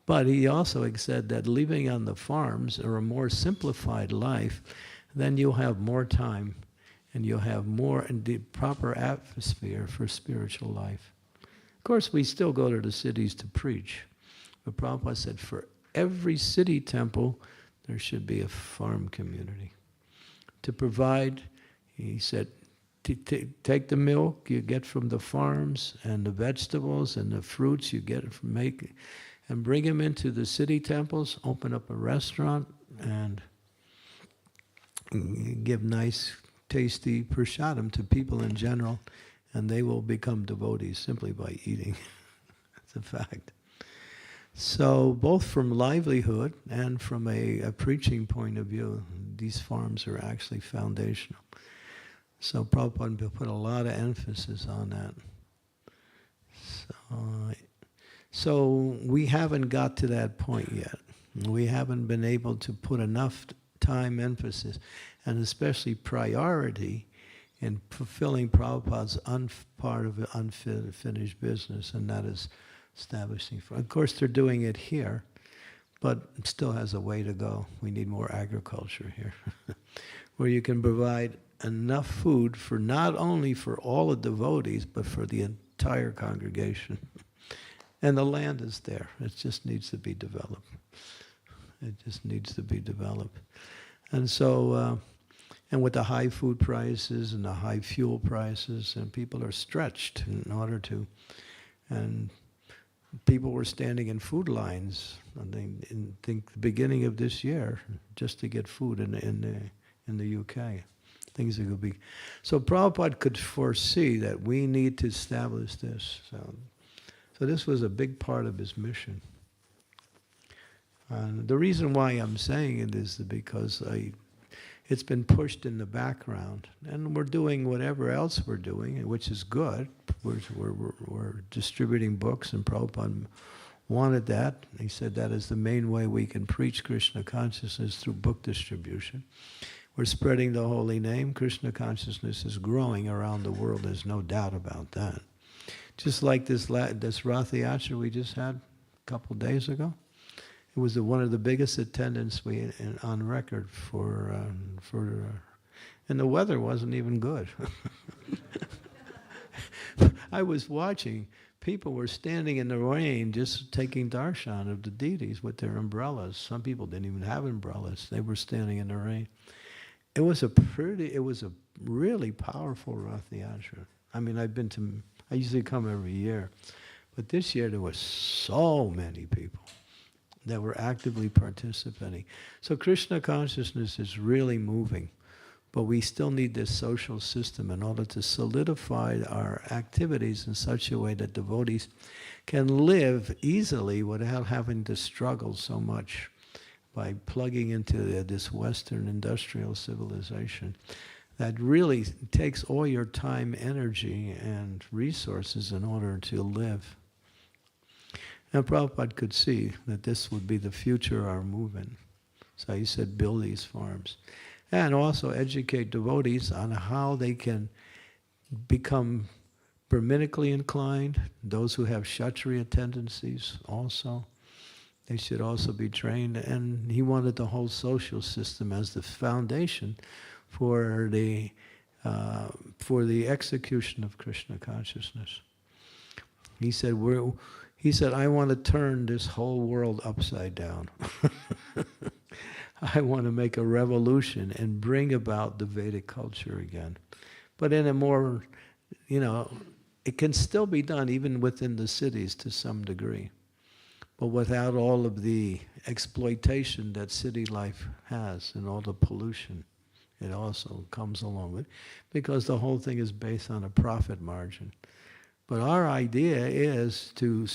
But he also said that living on the farms or a more simplified life, then you'll have more time and you'll have more and the proper atmosphere for spiritual life. Of course, we still go to the cities to preach. But Prabhupada said for every city temple, there should be a farm community. To provide, he said, take the milk you get from the farms and the vegetables and the fruits you get from making, and bring them into the city temples, open up a restaurant, and give nice, tasty prasadam to people in general, and they will become devotees simply by eating. That's a fact. So both from livelihood and from a preaching point of view, these farms are actually foundational. So Prabhupada put a lot of emphasis on that. So we haven't got to that point yet. We haven't been able to put enough time, emphasis, and especially priority in fulfilling Prabhupada's part of the unfinished business, and that is establishing. Of course, they're doing it here, but it still has a way to go. We need more agriculture here, where you can provide enough food for not only for all the devotees, but for the entire congregation. And the land is there. It just needs to be developed. It just needs to be developed. And so, and with the high food prices and the high fuel prices, and people are stretched in order to, and people were standing in food lines, I think the beginning of this year, just to get food in the UK. Things are going to be. So Prabhupada could foresee that we need to establish this. So this was a big part of his mission. And the reason why I'm saying it is because it's been pushed in the background, and we're doing whatever else we're doing, which is good. We're distributing books, and Prabhupada wanted that. He said that is the main way we can preach Krishna consciousness, through book distribution. We're spreading the holy name. Krishna consciousness is growing around the world. There's no doubt about that. Just like this Ratha-yatra we just had a couple days ago. It was one of the biggest attendance we on record for and the weather wasn't even good. I was watching. People were standing in the rain just taking darshan of the deities with their umbrellas. Some people didn't even have umbrellas. They were standing in the rain. It was a really powerful Ratha-yatra. I mean, I usually come every year, but this year there were so many people that were actively participating. So Krishna consciousness is really moving, but we still need this social system in order to solidify our activities in such a way that devotees can live easily without having to struggle so much by plugging into this Western industrial civilization that really takes all your time, energy, and resources in order to live. And Prabhupada could see that this would be the future of our movement. So he said, build these farms. And also educate devotees on how they can become Brahminically inclined, those who have Kshatriya tendencies also. They should also be trained. And he wanted the whole social system as the foundation for the execution of Krishna consciousness. He said, I want to turn this whole world upside down. I want to make a revolution and bring about the Vedic culture again. But in a more, it can still be done even within the cities to some degree, but without all of the exploitation that city life has and all the pollution it also comes along with, because the whole thing is based on a profit margin. But our idea is to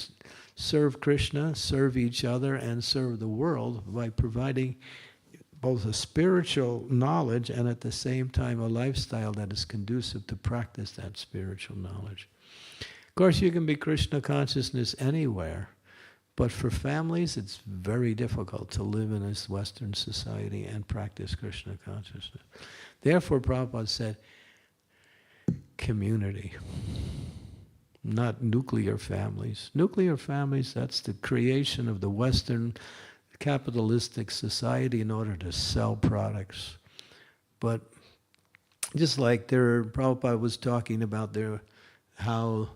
serve Krishna, serve each other, and serve the world by providing both a spiritual knowledge and at the same time a lifestyle that is conducive to practice that spiritual knowledge. Of course, you can be Krishna consciousness anywhere, but for families, it's very difficult to live in this Western society and practice Krishna consciousness. Therefore, Prabhupada said, community, not nuclear families. Nuclear families, that's the creation of the Western capitalistic society in order to sell products. But just like Prabhupada was talking about how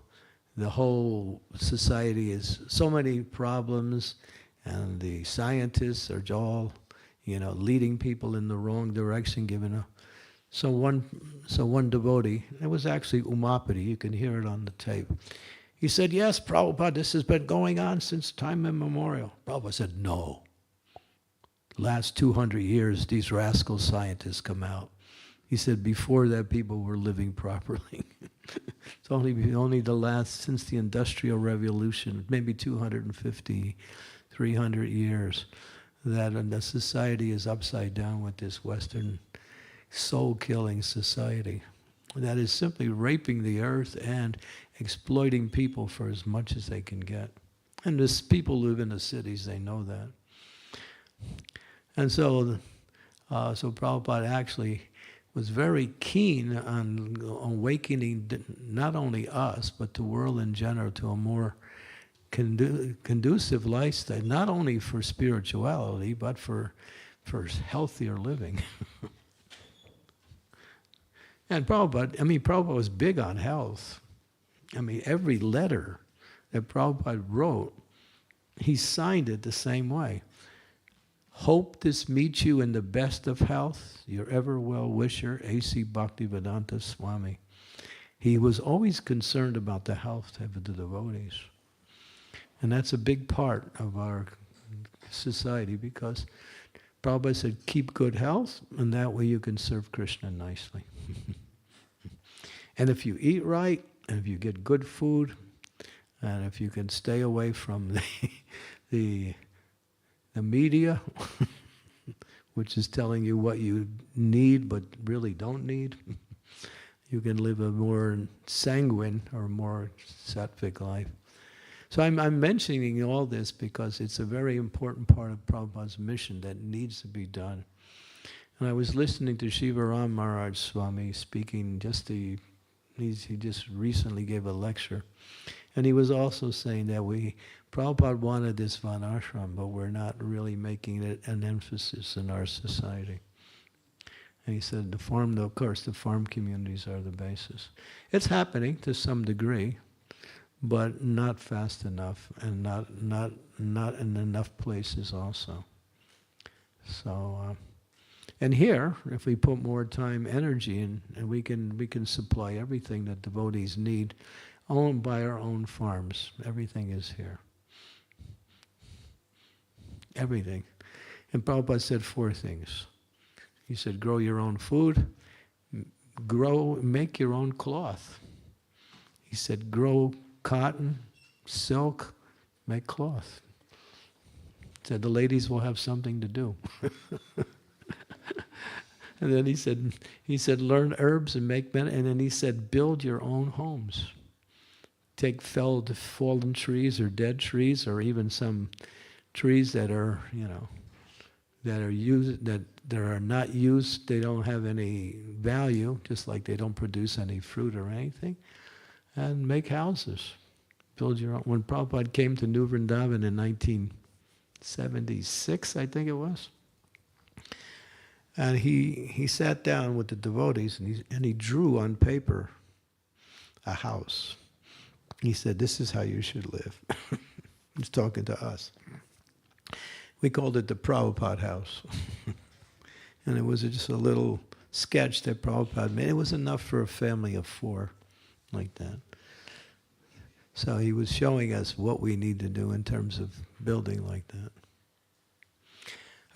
the whole society is so many problems, and the scientists are all, leading people in the wrong direction, So one devotee, it was actually Umapati, you can hear it on the tape. He said, yes, Prabhupada, this has been going on since time immemorial. Prabhupada said, no. Last 200 years, these rascal scientists come out. He said, before that, people were living properly. It's only the last, since the Industrial Revolution, maybe 250, 300 years, that the society is upside down with this Western soul-killing society that is simply raping the earth and exploiting people for as much as they can get. And as people live in the cities, they know that. And so Prabhupada actually was very keen on awakening not only us, but the world in general to a more conducive lifestyle, not only for spirituality, but for healthier living. And Prabhupada was big on health. Every letter that Prabhupada wrote, he signed it the same way. Hope this meets you in the best of health. Your ever well-wisher, A.C. Bhaktivedanta Swami. He was always concerned about the health of the devotees. And that's a big part of our society, because Prabhupada said, keep good health, and that way you can serve Krishna nicely. And if you eat right, and if you get good food, and if you can stay away from the media, which is telling you what you need but really don't need, you can live a more sanguine or more sattvic life. So I'm mentioning all this because it's a very important part of Prabhupada's mission that needs to be done. And I was listening to Shivaram Maharaj Swami speaking he just recently gave a lecture. And he was also saying that Prabhupada wanted this Varna-ashrama, but we're not really making it an emphasis in our society. And he said of course, the farm communities are the basis. It's happening to some degree, but not fast enough, and not in enough places also. So, and here, if we put more time, energy in, and we can supply everything that devotees need, owned by our own farms. Everything is here. Everything. And Prabhupada said 4 things. He said, grow your own food, make your own cloth. He said, grow cotton, silk, make cloth. He said, the ladies will have something to do. And then he said, learn herbs and make men. And then he said, build your own homes. Take felled, fallen trees or dead trees, or even some trees that are, that are not used. They don't have any value, just like they don't produce any fruit or anything. And make houses. Build your own. When Prabhupada came to New Vrindavan in 1976, I think it was, and he sat down with the devotees and he drew on paper a house. He said, this is how you should live. He's talking to us. We called it the Prabhupada house. And it was just a little sketch that Prabhupada made. It was enough for a family of 4, like that. So he was showing us what we need to do in terms of building like that.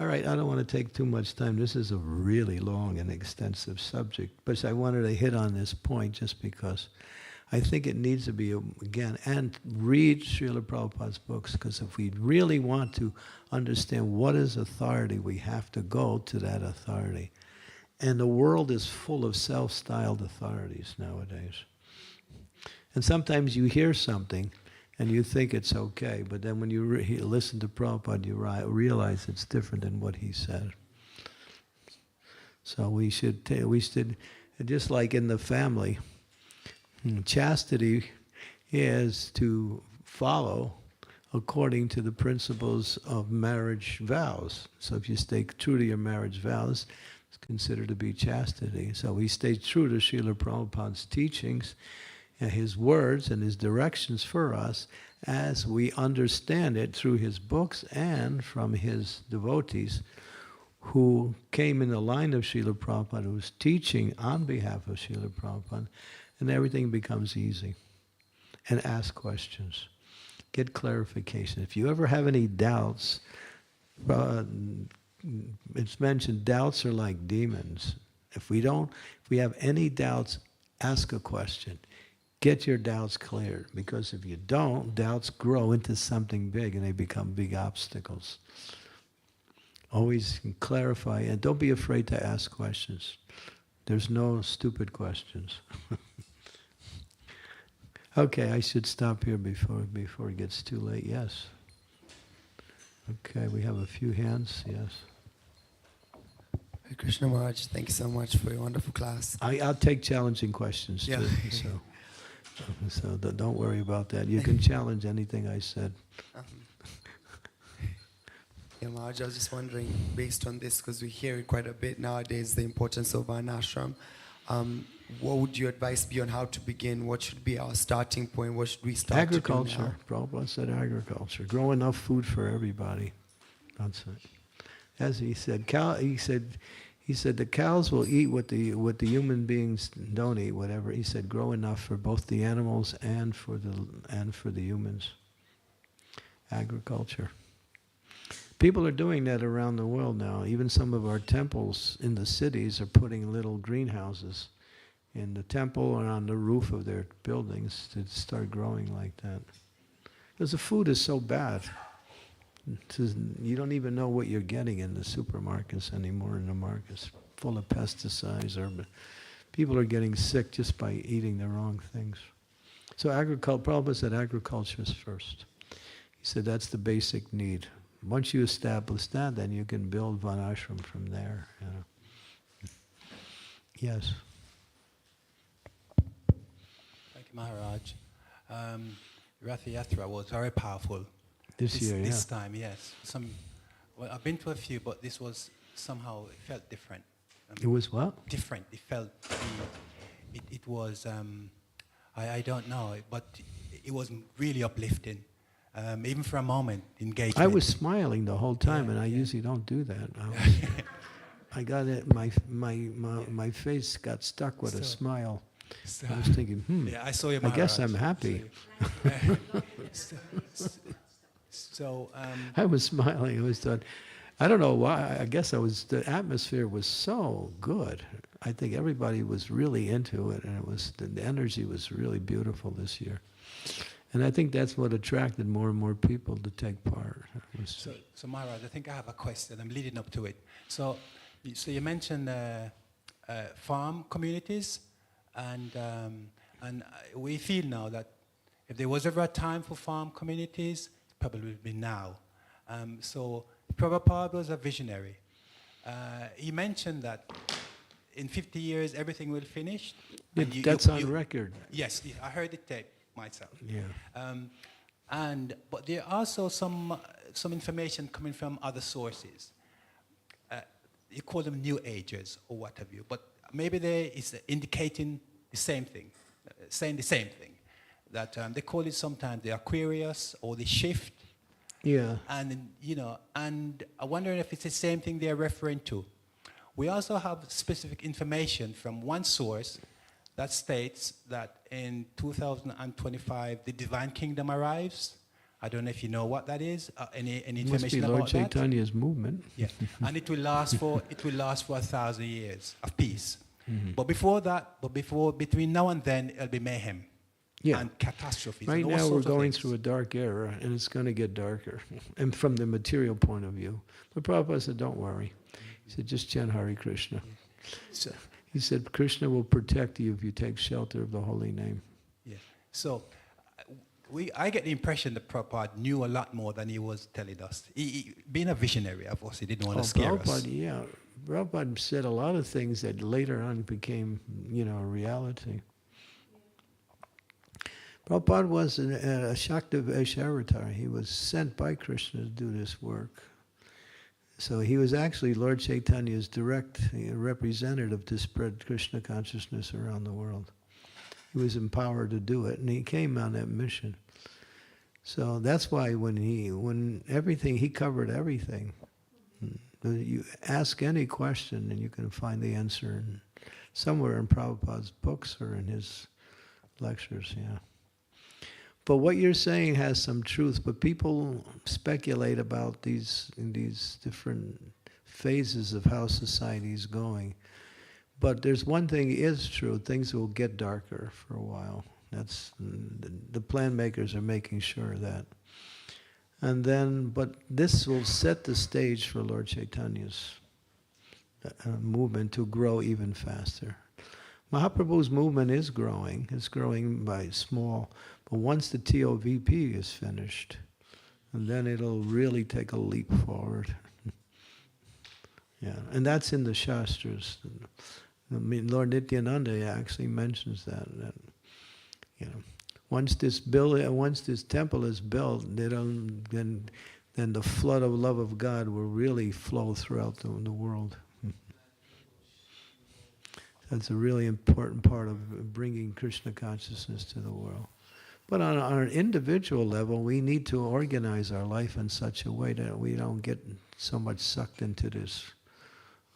All right, I don't want to take too much time. This is a really long and extensive subject, but I wanted to hit on this point just because I think it needs to be, again, and read Srila Prabhupada's books, because if we really want to understand what is authority, we have to go to that authority. And the world is full of self-styled authorities nowadays. And sometimes you hear something and you think it's okay, but then when you listen to Prabhupada, you realize it's different than what he said. So we should, just like in the family, chastity is to follow according to the principles of marriage vows. So if you stay true to your marriage vows, it's considered to be chastity. So we stay true to Srila Prabhupada's teachings, and his words and his directions for us as we understand it through his books and from his devotees who came in the line of Srila Prabhupada, who was teaching on behalf of Srila Prabhupada, and everything becomes easy. And ask questions. Get clarification. If you ever have any doubts, it's mentioned doubts are like demons. If we have any doubts, ask a question. Get your doubts cleared, because if you don't, doubts grow into something big and they become big obstacles. Always clarify, and don't be afraid to ask questions. There's no stupid questions. Okay, I should stop here before it gets too late. Yes. Okay, we have a few hands. Yes. Hare Krishna Maharaj, thank you so much for your wonderful class. I'll take challenging questions too. Yeah. So don't worry about that. You can challenge anything I said. Yeah, Maharaj, I was just wondering, based on this, because we hear it quite a bit nowadays, the importance of Varna-ashrama. What would your advice be on how to begin? What should be our starting point? What should we start Agriculture. to do now? Prabhupada said agriculture. Grow enough food for everybody. That's it. As he said, he said the cows will eat what the human beings don't eat. Whatever he said, grow enough for both the animals and for the humans. Agriculture. People are doing that around the world now. Even some of our temples in the cities are putting little greenhouses in the temple or on the roof of their buildings to start growing like that. Because the food is so bad. You don't even know what you're getting in the supermarkets anymore, in the markets. Full of pesticides. People are getting sick just by eating the wrong things. So Prabhupada said agriculture is first. He said that's the basic need. Once you establish that, then you can build Varna-ashrama from there. You know. Yes. Thank you, Maharaj. Rath Yatra was very powerful. This year, yeah. This time, yes. Well, I've been to a few, but this was somehow, it felt different. It was what? Different. It felt, it was, I don't know, but it was really uplifting. Even for a moment, engagement. I was smiling the whole time, and I usually don't do that. I got it. My face got stuck with a smile. I was thinking, Yeah, I saw you, I Maharaj. guess I'm happy. I was smiling. I was thought, I don't know why. I guess the atmosphere was so good. I think everybody was really into it, and the energy was really beautiful this year. And I think that's what attracted more and more people to take part. So Maharaj, I think I have a question. I'm leading up to it. So you mentioned farm communities, and we feel now that if there was ever a time for farm communities, it probably would be now. So Prabhupada was a visionary. He mentioned that in 50 years everything will finish. That's on record. Yes, I heard it tape myself. Yeah. But there are also some information coming from other sources. You call them New Agers or what have you, but maybe they is indicating the same thing, saying the same thing. That they call it sometimes the Aquarius or the shift. Yeah. And I wonder if it's the same thing they're referring to. We also have specific information from one source that states that in 2025 the divine kingdom arrives. I don't know if you know what that is. Any Must be information Lord about that? Chaitanya's movement. Yeah, and it will last for 1,000 years of peace. But before that, between now and then, it'll be mayhem Yeah. and catastrophes. Right and all now we're sorts of going things. through a dark era, and it's going to get darker, and from the material point of view. But Prabhupada said, don't worry. He said, just chant Hare Krishna. So, He said, Krishna will protect you if you take shelter of the holy name. yeah. So I get the impression that Prabhupada knew a lot more than he was telling us. Being a visionary, of course, he didn't want to scare us. Prabhupada, yeah. Prabhupada said a lot of things that later on became, a reality. Prabhupada was a Shakti Vaishya. He was sent by Krishna to do this work. So he was actually Lord Chaitanya's direct representative to spread Krishna consciousness around the world. He was empowered to do it, and he came on that mission. So that's why he covered everything. You ask any question and you can find the answer somewhere in Prabhupada's books or in his lectures, yeah. But what you're saying has some truth, but people speculate about these different phases of how society is going. But there's one thing is true, things will get darker for a while. That's the plan makers are making sure of that. And then, but this will set the stage for Lord Chaitanya's movement to grow even faster. Mahaprabhu's movement is growing. It's growing by small. But once the TOVP is finished, and then it'll really take a leap forward. Yeah, and that's in the Shastras. I mean, Lord Nityananda actually mentions that once this temple is built, then the flood of love of God will really flow throughout the world. That's a really important part of bringing Krishna consciousness to the world. But on an individual level, we need to organize our life in such a way that we don't get so much sucked into this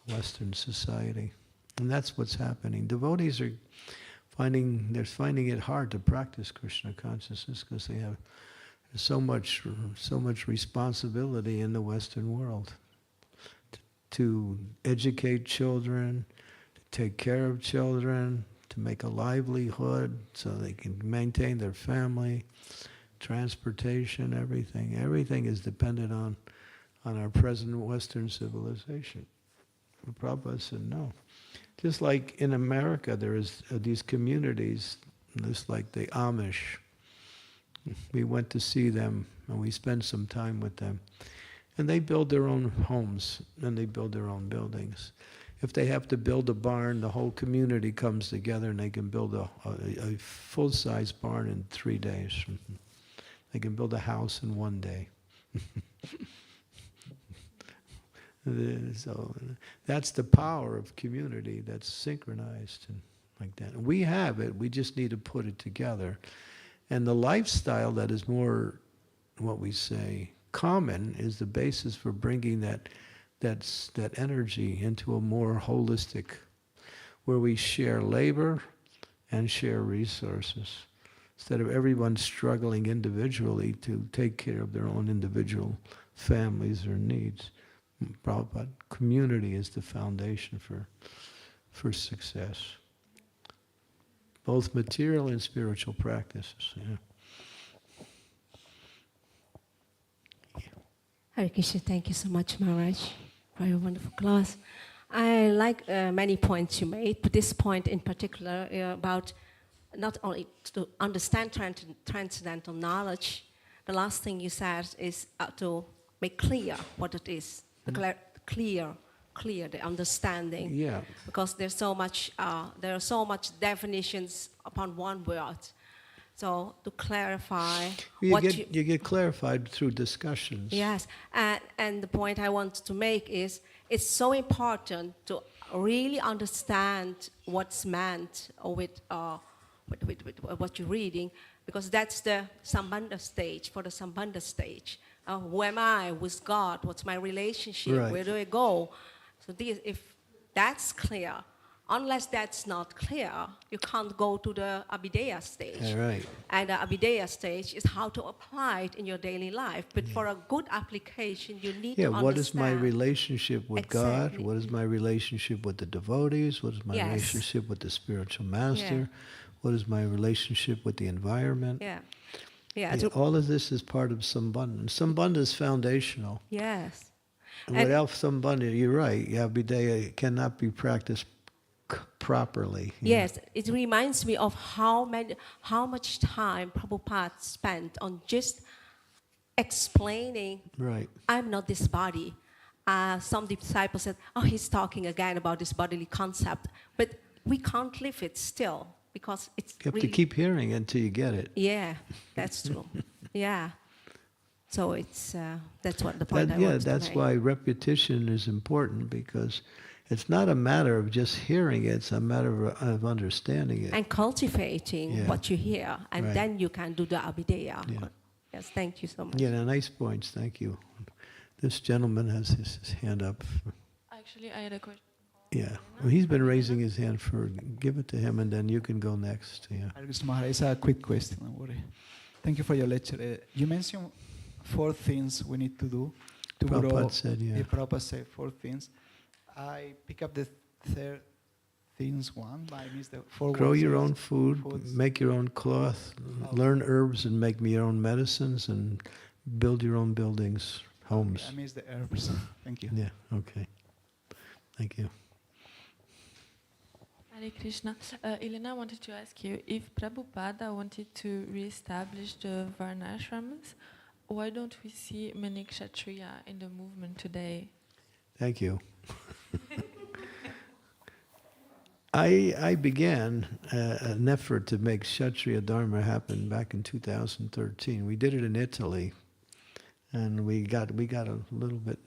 Western society. And that's what's happening. Devotees are finding it hard to practice Krishna consciousness because they have so much responsibility in the Western world to educate children, to take care of children, to make a livelihood so they can maintain their family, transportation, everything. Everything is dependent on our present Western civilization. But Prabhupada said no. Just like in America, there is these communities, just like the Amish. We went to see them, and we spent some time with them. And they build their own homes, and they build their own buildings. If they have to build a barn, the whole community comes together and they can build a full-size barn in 3 days. They can build a house in 1 day. So that's the power of community that's synchronized and like that. And we have it, we just need to put it together. And the lifestyle that is more, what we say, common is the basis for bringing that energy into a more holistic, where we share labor and share resources. Instead of everyone struggling individually to take care of their own individual families or needs. Prabhupada, community is the foundation for success. Both material and spiritual practices. Yeah. Hare Krishna, thank you so much, Maharaj, for your wonderful class. I like many points you made, but this point in particular about not only to understand transcendental knowledge, the last thing you said is to make clear what it is, clear the understanding. Yeah. Because there are so much definitions upon one word. So to clarify You get clarified through discussions. Yes, and the point I want to make is it's so important to really understand what's meant with what you're reading, because that's the Sambandha stage, for the Sambandha stage. Who am I with God? What's my relationship? Right. Where do I go? So if that's clear, unless that's not clear, you can't go to the Abhidheya stage. All right. And the Abhidheya stage is how to apply it in your daily life. But for a good application, you need to understand. What is my relationship with God? Exactly. What is my relationship with the devotees? What is my Yes. relationship with the spiritual master? Yeah. What is my relationship with the environment? Yeah. Yeah. Yeah, all of this is part of Sambandha. Sambandha is foundational. Yes. And And- without Sambandha, you're right, Abhidheya cannot be practiced properly. Yes, it reminds me of how much time Prabhupada spent on just explaining, Right. I'm not this body. Some disciples said, oh, he's talking again about this bodily concept. But we can't live it still because it's You have really... to keep hearing until you get it. Yeah, that's true. Yeah. So it's, that's what the point I wanted to That's make. why repetition is important, because it's not a matter of just hearing it, it's a matter of understanding it. And cultivating Yeah. what you hear, and Right. then you can do the Abhidheya. Yeah. Yes, thank you so much. Yeah, nice points, thank you. This gentleman has his hand up. Actually, I had a question. Yeah, well, he's been raising his hand for, give it to him and then you can go next, yeah. Hare Krishna Maharaj, it's a quick question, don't worry. Thank you for your lecture. You mentioned 4 things we need to do to grow. Prabhupada said, yeah. Prabhupada said 4 things. I pick up the third things one, but I missed the 4 Grow words. your own food, Foods. make your own cloth, learn herbs and make your own medicines, and build your own buildings, homes. I missed the herbs. Thank you. Yeah, okay. Thank you. Hare Krishna. Elena wanted to ask you, if Prabhupada wanted to re-establish the Varna-ashramas, why don't we see many Kshatriyas in the movement today? Thank you. I began an effort to make Kshatriya Dharma happen back in 2013. We did it in Italy, and we got a little bit,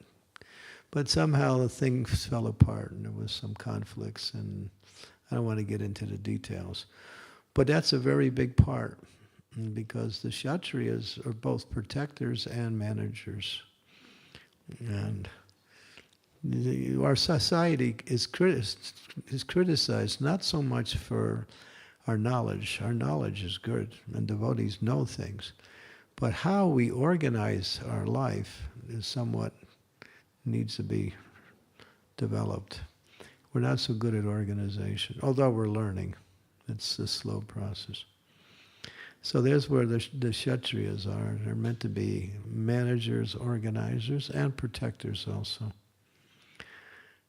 but somehow the things fell apart, and there was some conflicts, and I don't want to get into the details. But that's a very big part, because the Kshatriyas are both protectors and managers. And our society is criticized not so much for our knowledge. Our knowledge is good, and devotees know things. But how we organize our life is somewhat needs to be developed. We're not so good at organization, although we're learning. It's a slow process. So there's where the Kshatriyas are. They're meant to be managers, organizers, and protectors also.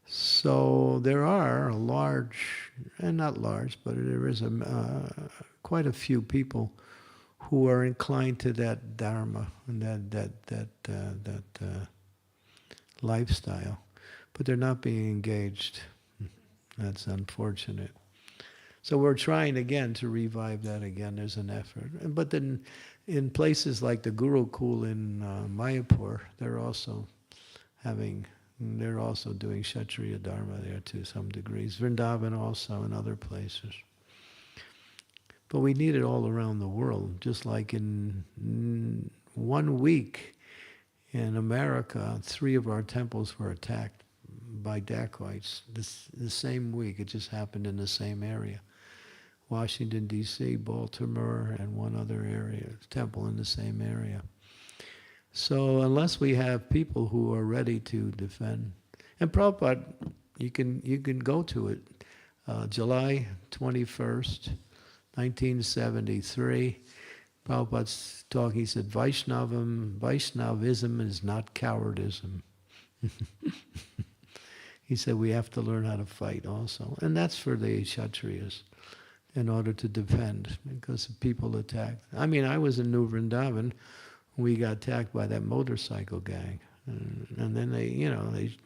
So there are a large, and not large, but there is quite a few people who are inclined to that dharma and that lifestyle, but they're not being engaged. That's unfortunate. So we're trying again to revive that again. There's an effort. But then in places like the Gurukul in Mayapur, they're also doing Kshatriya Dharma there to some degrees. Vrindavan also, and other places. But we need it all around the world. Just like in 1 week in America, 3 of our temples were attacked by dacoits. The same week, it just happened in the same area. Washington, D.C., Baltimore, and one other area, temple in the same area. So unless we have people who are ready to defend, and Prabhupada, you can go to it, July 21st, 1973, Prabhupada's talk, he said, Vaishnavism is not cowardism. He said we have to learn how to fight also. And that's for the Kshatriyas, in order to defend, because people attacked. I mean, I was in New Vrindavan, we got attacked by that motorcycle gang. And then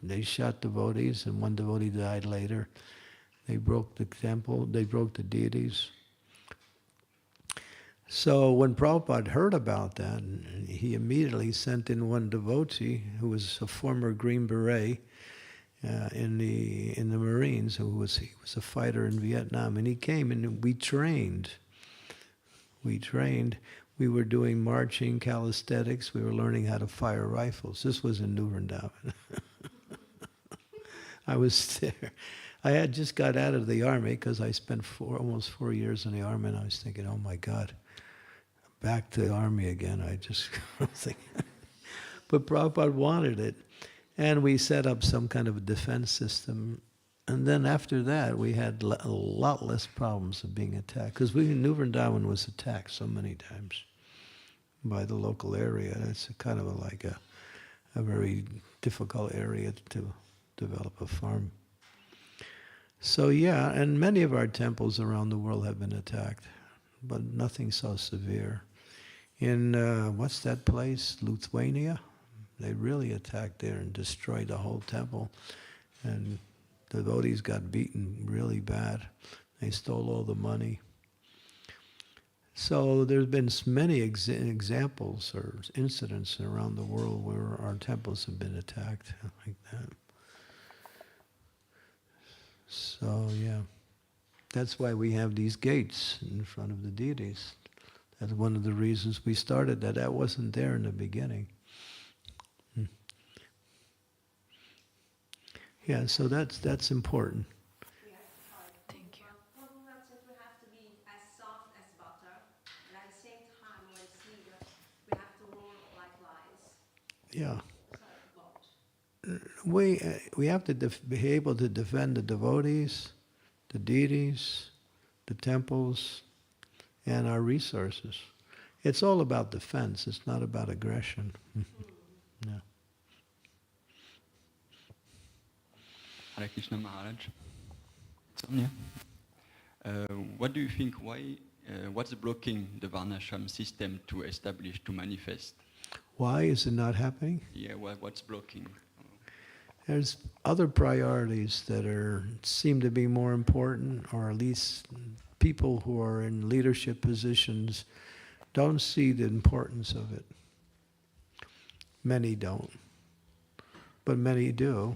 they shot devotees, and one devotee died later. They broke the temple, they broke the deities. So when Prabhupada heard about that, he immediately sent in one devotee who was a former Green Beret in the Marines, he was a fighter in Vietnam, and he came and we trained. We were doing marching, calisthenics. We were learning how to fire rifles. This was in New Vrindavan. I was there. I had just got out of the army because I spent almost 4 years in the army, and I was thinking, oh my God, back to the army again. I just was thinking. But Prabhupada wanted it. And we set up some kind of a defense system. And then after that, we had a lot less problems of being attacked. Because New Vrindavan was attacked so many times by the local area. It's a kind of like a very difficult area to develop a farm. So yeah, and many of our temples around the world have been attacked, but nothing so severe. In, what's that place, Lithuania? They really attacked there and destroyed the whole temple. And the devotees got beaten really bad. They stole all the money. So there's been many examples or incidents around the world where our temples have been attacked like that. So yeah, that's why we have these gates in front of the deities. That's one of the reasons we started that. That wasn't there in the beginning. Yeah, so that's important. Thank you. Prabhupada said we have to be as soft as butter, and at the same time, when it's needed, we have to roll like lies. Yeah. So, We have to be able to defend the devotees, the deities, the temples, and our resources. It's all about defense. It's not about aggression. Yeah. Hare Krishna Maharaj. Sonia. What do you think? What's blocking the Varna-ashram system to establish, to manifest? Why is it not happening? Yeah, what's blocking? There's other priorities that seem to be more important, or at least people who are in leadership positions don't see the importance of it. Many don't, but many do.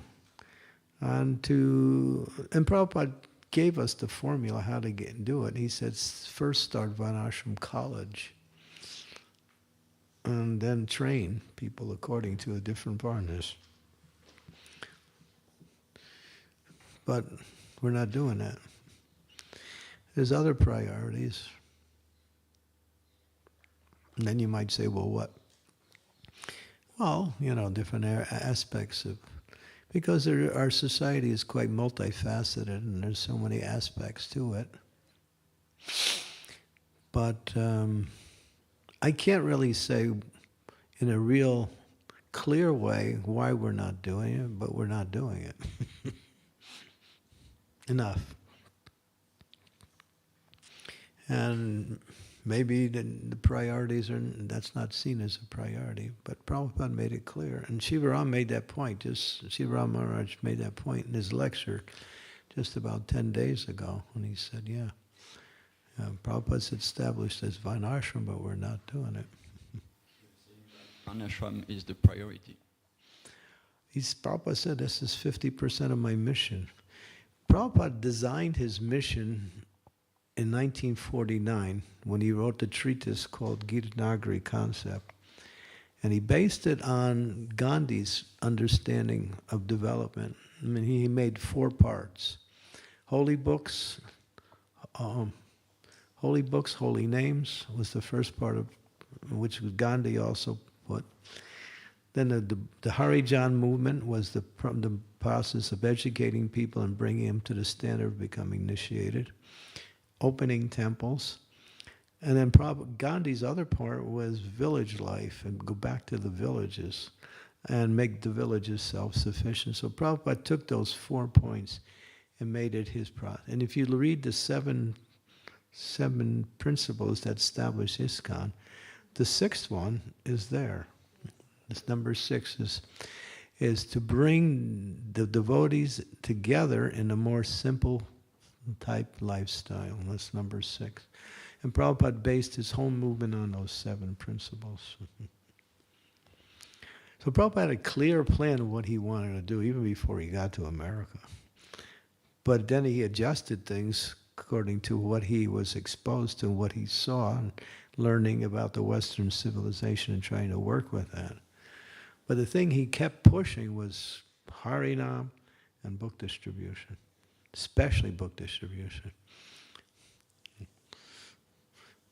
And Prabhupada gave us the formula how to do it. He said, first start Varna-ashram college, and then train people according to the different varnas. But we're not doing that. There's other priorities. And then you might say, well, what? Well, different aspects of... Because our society is quite multifaceted and there's so many aspects to it. But I can't really say in a real clear way why we're not doing it, but we're not doing it. Enough. And maybe the priorities that's not seen as a priority, but Prabhupada made it clear. And Shivaram made that point, Shivaram Maharaj made that point in his lecture just about 10 days ago when he said, Prabhupada's established as Varna-ashram, but we're not doing it. Varna-ashram is the priority. Prabhupada said, this is 50% of my mission. Prabhupada designed his mission in 1949 when he wrote the treatise called Gita-nagari Concept. And he based it on Gandhi's understanding of development. I mean, he made 4 parts. Holy books, holy names was the first part of which Gandhi also put. Then the Harijan movement was the process of educating people and bringing them to the standard of becoming initiated. Opening temples. And then Gandhi's other part was village life, and go back to the villages and make the villages self-sufficient. So Prabhupada took those 4 points and made it his process. And if you read the seven principles that establish ISKCON, the 6th one is there. This number 6 is to bring the devotees together in a more simple type lifestyle. That's number 6. And Prabhupada based his whole movement on those 7 principles. So Prabhupada had a clear plan of what he wanted to do even before he got to America. But then he adjusted things according to what he was exposed to, what he saw, and learning about the Western civilization and trying to work with that. But the thing he kept pushing was Harinam and book distribution. especially book distribution.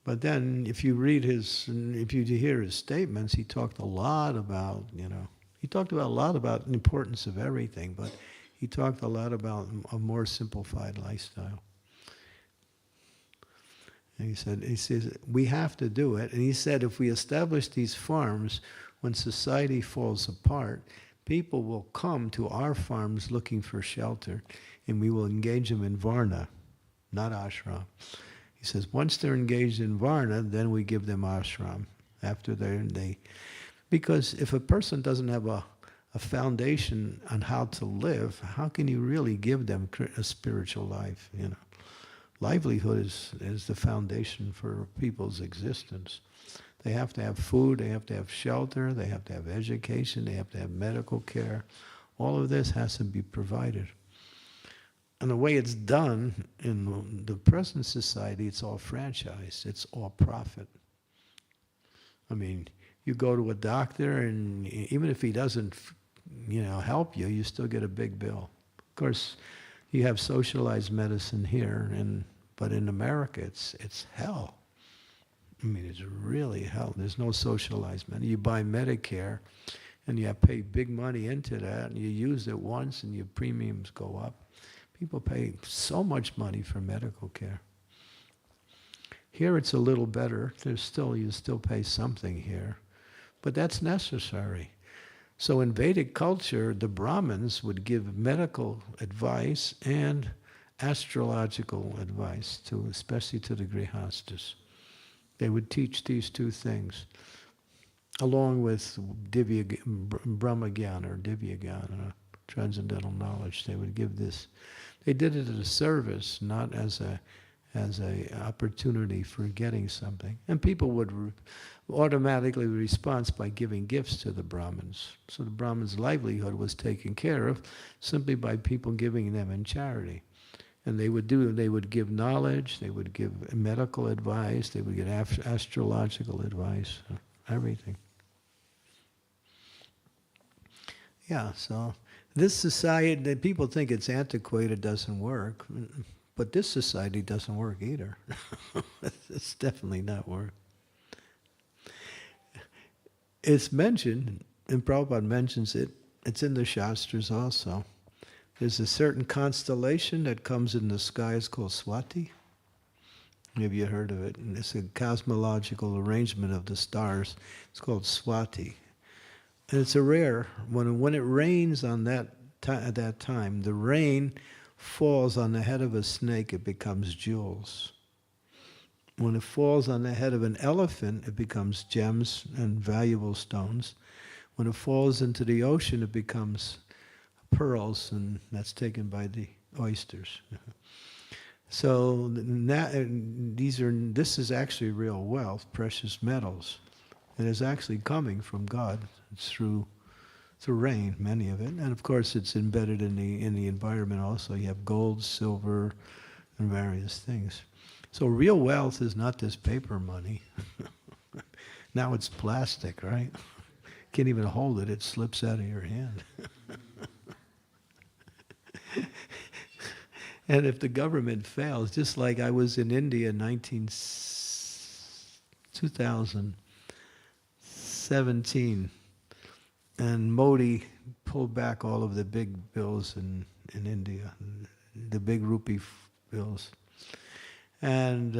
But then, if you hear his statements, he talked a lot about, he talked about a lot about the importance of everything, but he talked a lot about a more simplified lifestyle. And he says, we have to do it. And he said, if we establish these farms, when society falls apart, people will come to our farms looking for shelter, and we will engage them in Varna, not ashram. He says, once they're engaged in Varna, then we give them ashram. After because if a person doesn't have a foundation on how to live, how can you really give them a spiritual life? Livelihood is the foundation for people's existence. They have to have food, they have to have shelter, they have to have education, they have to have medical care. All of this has to be provided. And the way it's done in the present society, it's all franchise, it's all profit. I mean, you go to a doctor, and even if he doesn't, help you, you still get a big bill. Of course, you have socialized medicine here, but in America, it's hell. I mean, it's really hell. There's no socialized medicine. You buy Medicare, and you have to pay big money into that, and you use it once, and your premiums go up. People pay so much money for medical care. Here it's a little better. You still pay something here, but that's necessary. So in Vedic culture, the Brahmins would give medical advice and astrological advice especially to the grihastas. They would teach these two things, along with Brahma Gyan or Divya Gyan, transcendental knowledge. They would give this. They did it as a service, not as a opportunity for getting something. And people would automatically respond by giving gifts to the Brahmins. So the Brahmins' livelihood was taken care of simply by people giving them in charity. And they would give knowledge, they would give medical advice, they would give astrological advice, everything. Yeah, so this society, that people think it's antiquated, doesn't work, but this society doesn't work either. It's definitely not work. It's mentioned, and Prabhupada mentions it, it's in the Shastras also. There's a certain constellation that comes in the sky, it's called Swati. Maybe you heard of it. And it's a cosmological arrangement of the stars. It's called Swati. And it's a rare, when it rains on at that time, the rain falls on the head of a snake, it becomes jewels. When it falls on the head of an elephant, it becomes gems and valuable stones. When it falls into the ocean, it becomes pearls, and that's taken by the oysters. So this is actually real wealth, precious metals. It is actually coming from God. It's through rain, many of it, and of course it's embedded in the environment also. You have gold, silver, and various things. So real wealth is not this paper money. Now it's plastic, right? Can't even hold it; it slips out of your hand. And if the government fails, just like I was in India in 2017, and Modi pulled back all of the big bills in India, the big rupee bills. And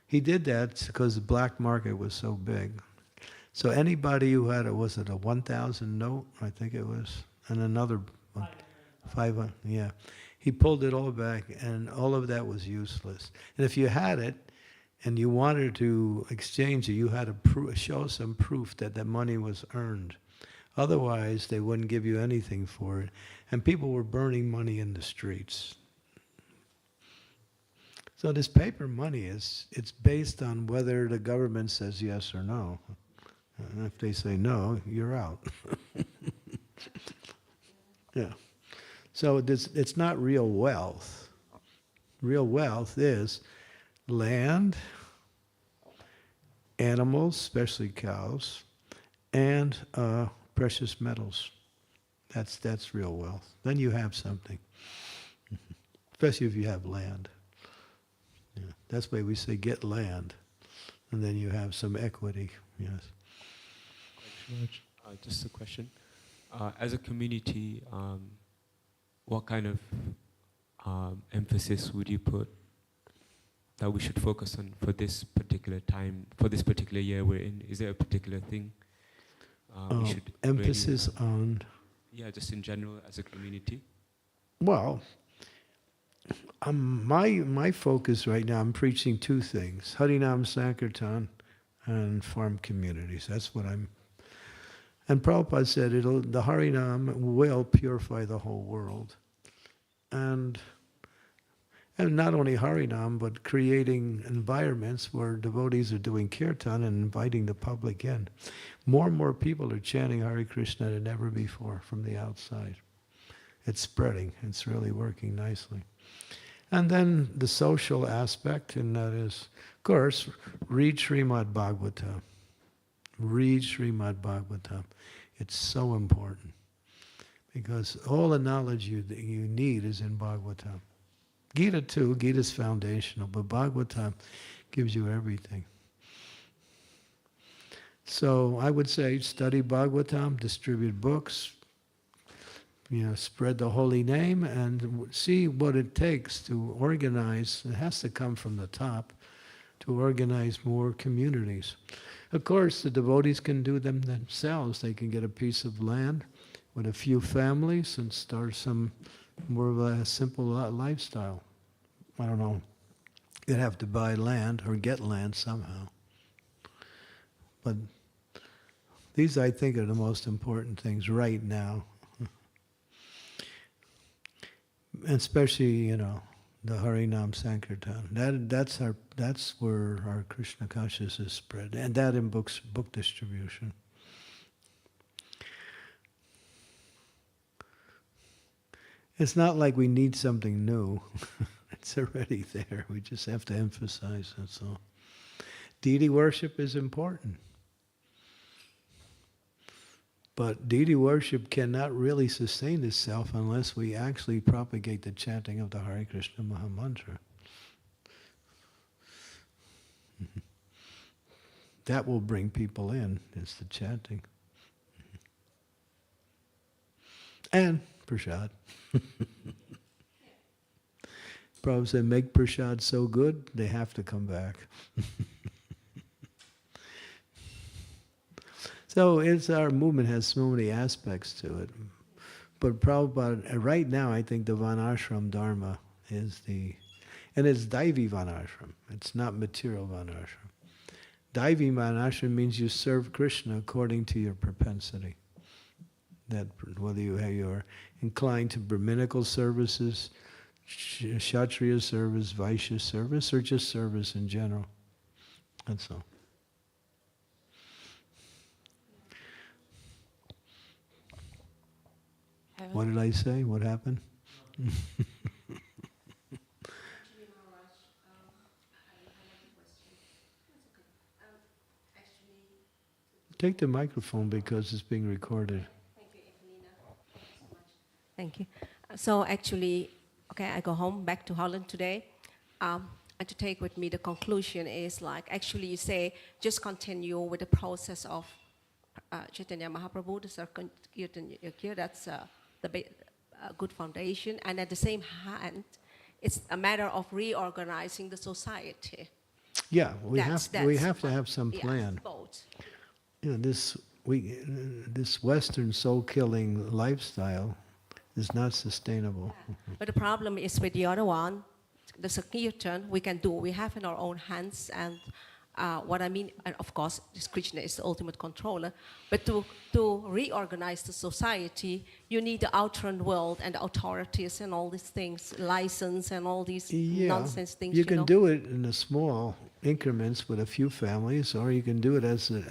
he did that because the black market was so big. So anybody who had was it a 1,000 note, I think it was, and another 500, yeah. He pulled it all back, and all of that was useless. And if you had it, and you wanted to exchange it, you had to show some proof that that money was earned. Otherwise, they wouldn't give you anything for it. And people were burning money in the streets. So this paper money it's based on whether the government says yes or no. And if they say no, you're out. Yeah. So it's not real wealth. Real wealth is land, animals, especially cows, and precious metals. That's real wealth. Then you have something. especially if you have land. Yeah. That's why we say get land, and then you have some equity. Yes. Just a question. As a community, what kind of emphasis would you put that we should focus on for this particular time, for this particular year we're in? Is there a particular thing we should emphasis really, on? Yeah, just in general as a community. Well, my focus right now, I'm preaching two things: Harinam Sankirtan and farm communities. That's what I'm. And Prabhupada said the Harinam will purify the whole world, and not only Harinam, but creating environments where devotees are doing kirtan and inviting the public in. More and more people are chanting Hare Krishna than ever before from the outside. It's spreading. It's really working nicely. And then the social aspect, and that is, of course, read Srimad Bhagavatam. Read Srimad Bhagavatam. It's so important because all the knowledge you need is in Bhagavatam. Gita too, Gita's foundational, but Bhagavatam gives you everything. So I would say study Bhagavatam, distribute books, spread the holy name, and see what it takes to organize. It has to come from the top to organize more communities. Of course, the devotees can do them themselves. They can get a piece of land with a few families and start some more of a simple lifestyle. I don't know. You'd have to buy land or get land somehow. But these, I think, are the most important things right now. Especially, the Harinam Sankirtan. That's where our Krishna consciousness is spread, and that in book distribution. It's not like we need something new. It's already there. We just have to emphasize, that's all. Deity worship is important. But deity worship cannot really sustain itself unless we actually propagate the chanting of the Hare Krishna Mahamantra. That will bring people in, it's the chanting. And prasad. Prabhupada said, make prasad so good, they have to come back. So our movement has so many aspects to it. But Prabhupada, right now, I think the Varna-ashram Dharma is and it's Daivi Varna-ashram. It's not material Varna-ashram. Daivi Varna-ashram means you serve Krishna according to your propensity. That whether you're inclined to Brahminical services, Kshatriyas service, Vaishya service, or just service in general. That's all. What did I say? What happened? Take the microphone because it's being recorded. Thank you, Evelina. Thank you so much. Thank you. So actually, I go home back to Holland today. And to take with me the conclusion is actually you say, just continue with the process of Chaitanya Mahaprabhu, the Sankirtan Yakir, that's the good foundation. And at the same hand, it's a matter of reorganizing the society. Yeah, we have to have some plan. Both. This Western soul-killing lifestyle is not sustainable. Yeah. But the problem is with the other one, the Sankirtan, we can do. We have in our own hands, and what I mean, and of course, this Krishna is the ultimate controller. But to reorganize the society, you need the outer world and the authorities and all these things, license and all these nonsense things. You can do it in a small increments with a few families, or you can do it as a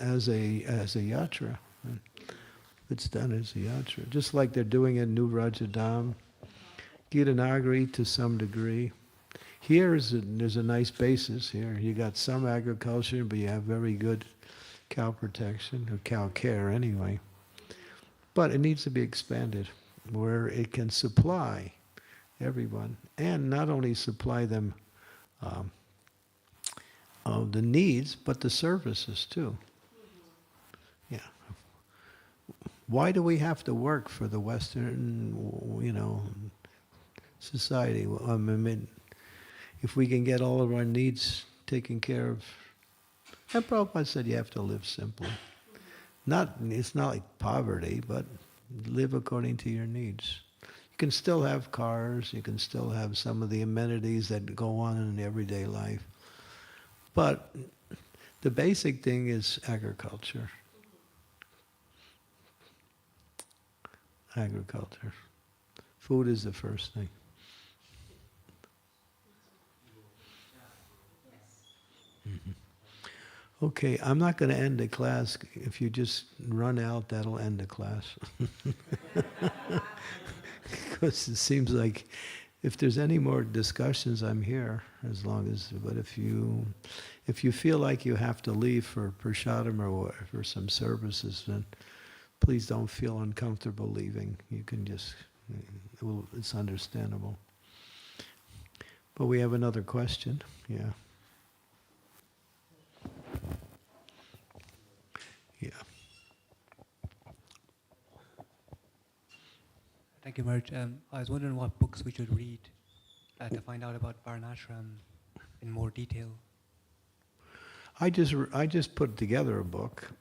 yatra. It's done as a yatra, just like they're doing in New Rajadam, Gitanagari to some degree. Here there's a nice basis here. You got some agriculture, but you have very good cow protection, or cow care anyway. But it needs to be expanded where it can supply everyone. And not only supply them of the needs, but the services too. Yeah. Why do we have to work for the Western, society? I mean, if we can get all of our needs taken care of, and Prabhupada said you have to live simply. It's not like poverty, but live according to your needs. You can still have cars, you can still have some of the amenities that go on in everyday life. But the basic thing is agriculture. Agriculture. Food is the first thing. Mm-hmm. Okay, I'm not going to end the class. If you just run out, that'll end the class. Because it seems like if there's any more discussions, I'm here as long as. But if you feel like you have to leave for prasadam or for some services, then please don't feel uncomfortable leaving. You can just. It's understandable. But we have another question. Yeah. Yeah. Thank you, Marge. I was wondering what books we should read to find out about Varna-ashram in more detail. I just put together a book.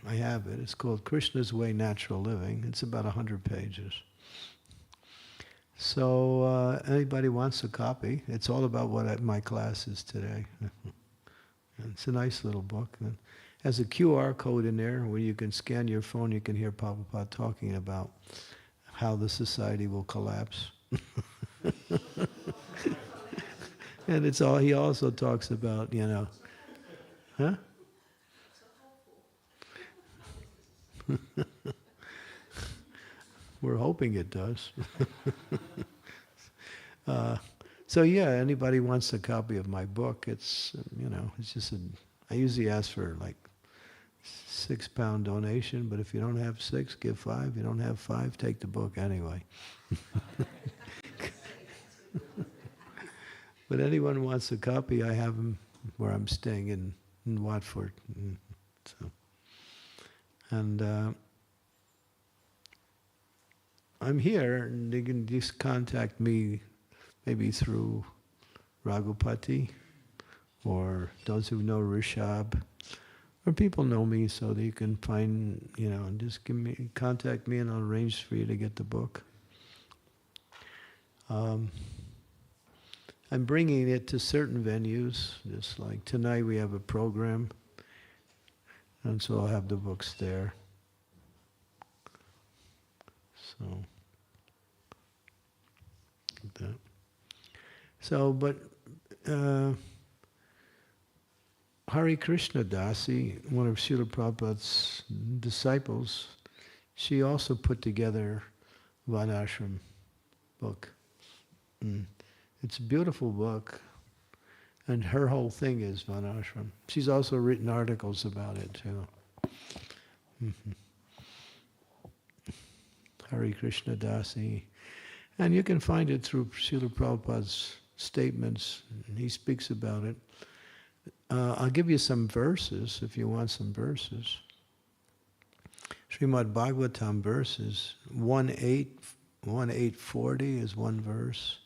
I have it. It's called Krishna's Way, Natural Living. It's about 100 pages. So anybody wants a copy? It's all about what my class is today. It's a nice little book. It has a QR code in there where you can scan your phone. You can hear Prabhupada talking about how the society will collapse. And it's all. He also talks about, huh? We're hoping it does. So yeah, anybody wants a copy of my book, it's just I usually ask for like £6 donation, but if you don't have 6, give 5. If you don't have 5, take the book anyway. But anyone wants a copy, I have them where I'm staying in Watford. And I'm here, and they can just contact me maybe through Raghupati, or those who know Rishabh, or people know me, so they can find, and just contact me, and I'll arrange for you to get the book. I'm bringing it to certain venues, just like tonight we have a program, and so I'll have the books there. So, like that. So, but Hari Krishna Dasi, one of Srila Prabhupada's disciples, she also put together Varna-ashram book. It's a beautiful book, and her whole thing is Varna-ashram. She's also written articles about it too. Hari Krishna Dasi. And you can find it through Srila Prabhupada's statements. He speaks about it. I'll give you some verses if you want some verses. Srimad Bhagavatam verses 1.8.40 is one verse.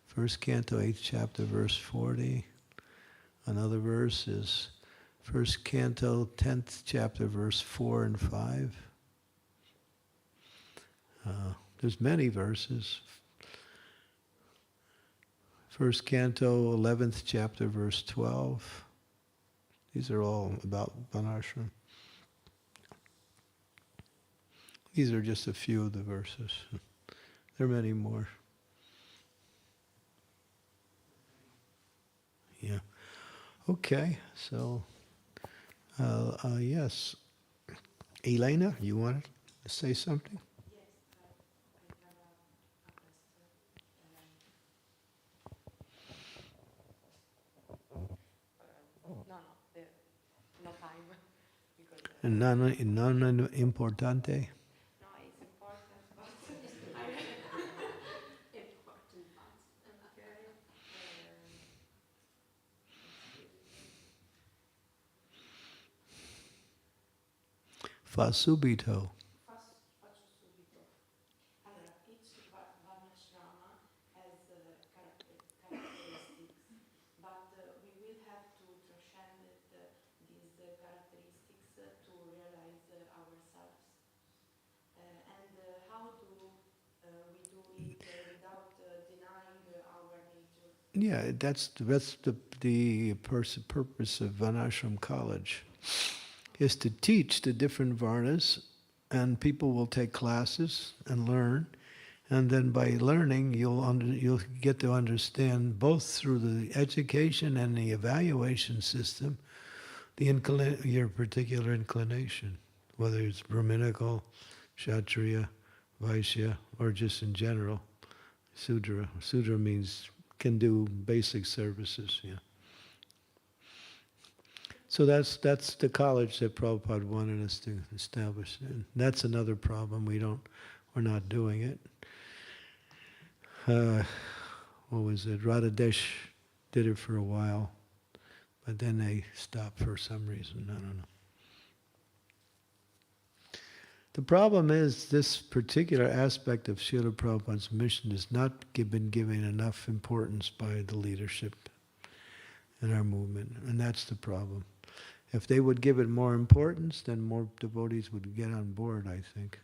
First Canto, 8th chapter, verse 40. Another verse is First Canto, 10th chapter, verse 4 and 5. There's many verses. First Canto, 11th chapter, verse 12. These are all about Varna-ashram. These are just a few of the verses. There are many more. Yeah. Okay, so, yes. Elena, you want to say something? Non importante. No, it's important, but important Fa subito. Allora, each Varna-ashrama has characteristics, but we will have to transcend these characteristics to realize ourselves. And how do we do it without denying our nature? Yeah, that's the purpose of Varna-ashram college, is to teach the different Varnas, and people will take classes and learn, and then by learning you'll get to understand both through the education and the evaluation system your particular inclination, whether it's Brahminical, Kshatriya, Vaishya, or just in general, Sudra. Sudra means can do basic services, yeah. So that's the college that Prabhupada wanted us to establish. And that's another problem. We're not doing it. What was it? Radhadesh did it for a while, but then they stopped for some reason. I don't know. The problem is this particular aspect of Srila Prabhupada's mission has not been given enough importance by the leadership in our movement, and that's the problem. If they would give it more importance, then more devotees would get on board, I think.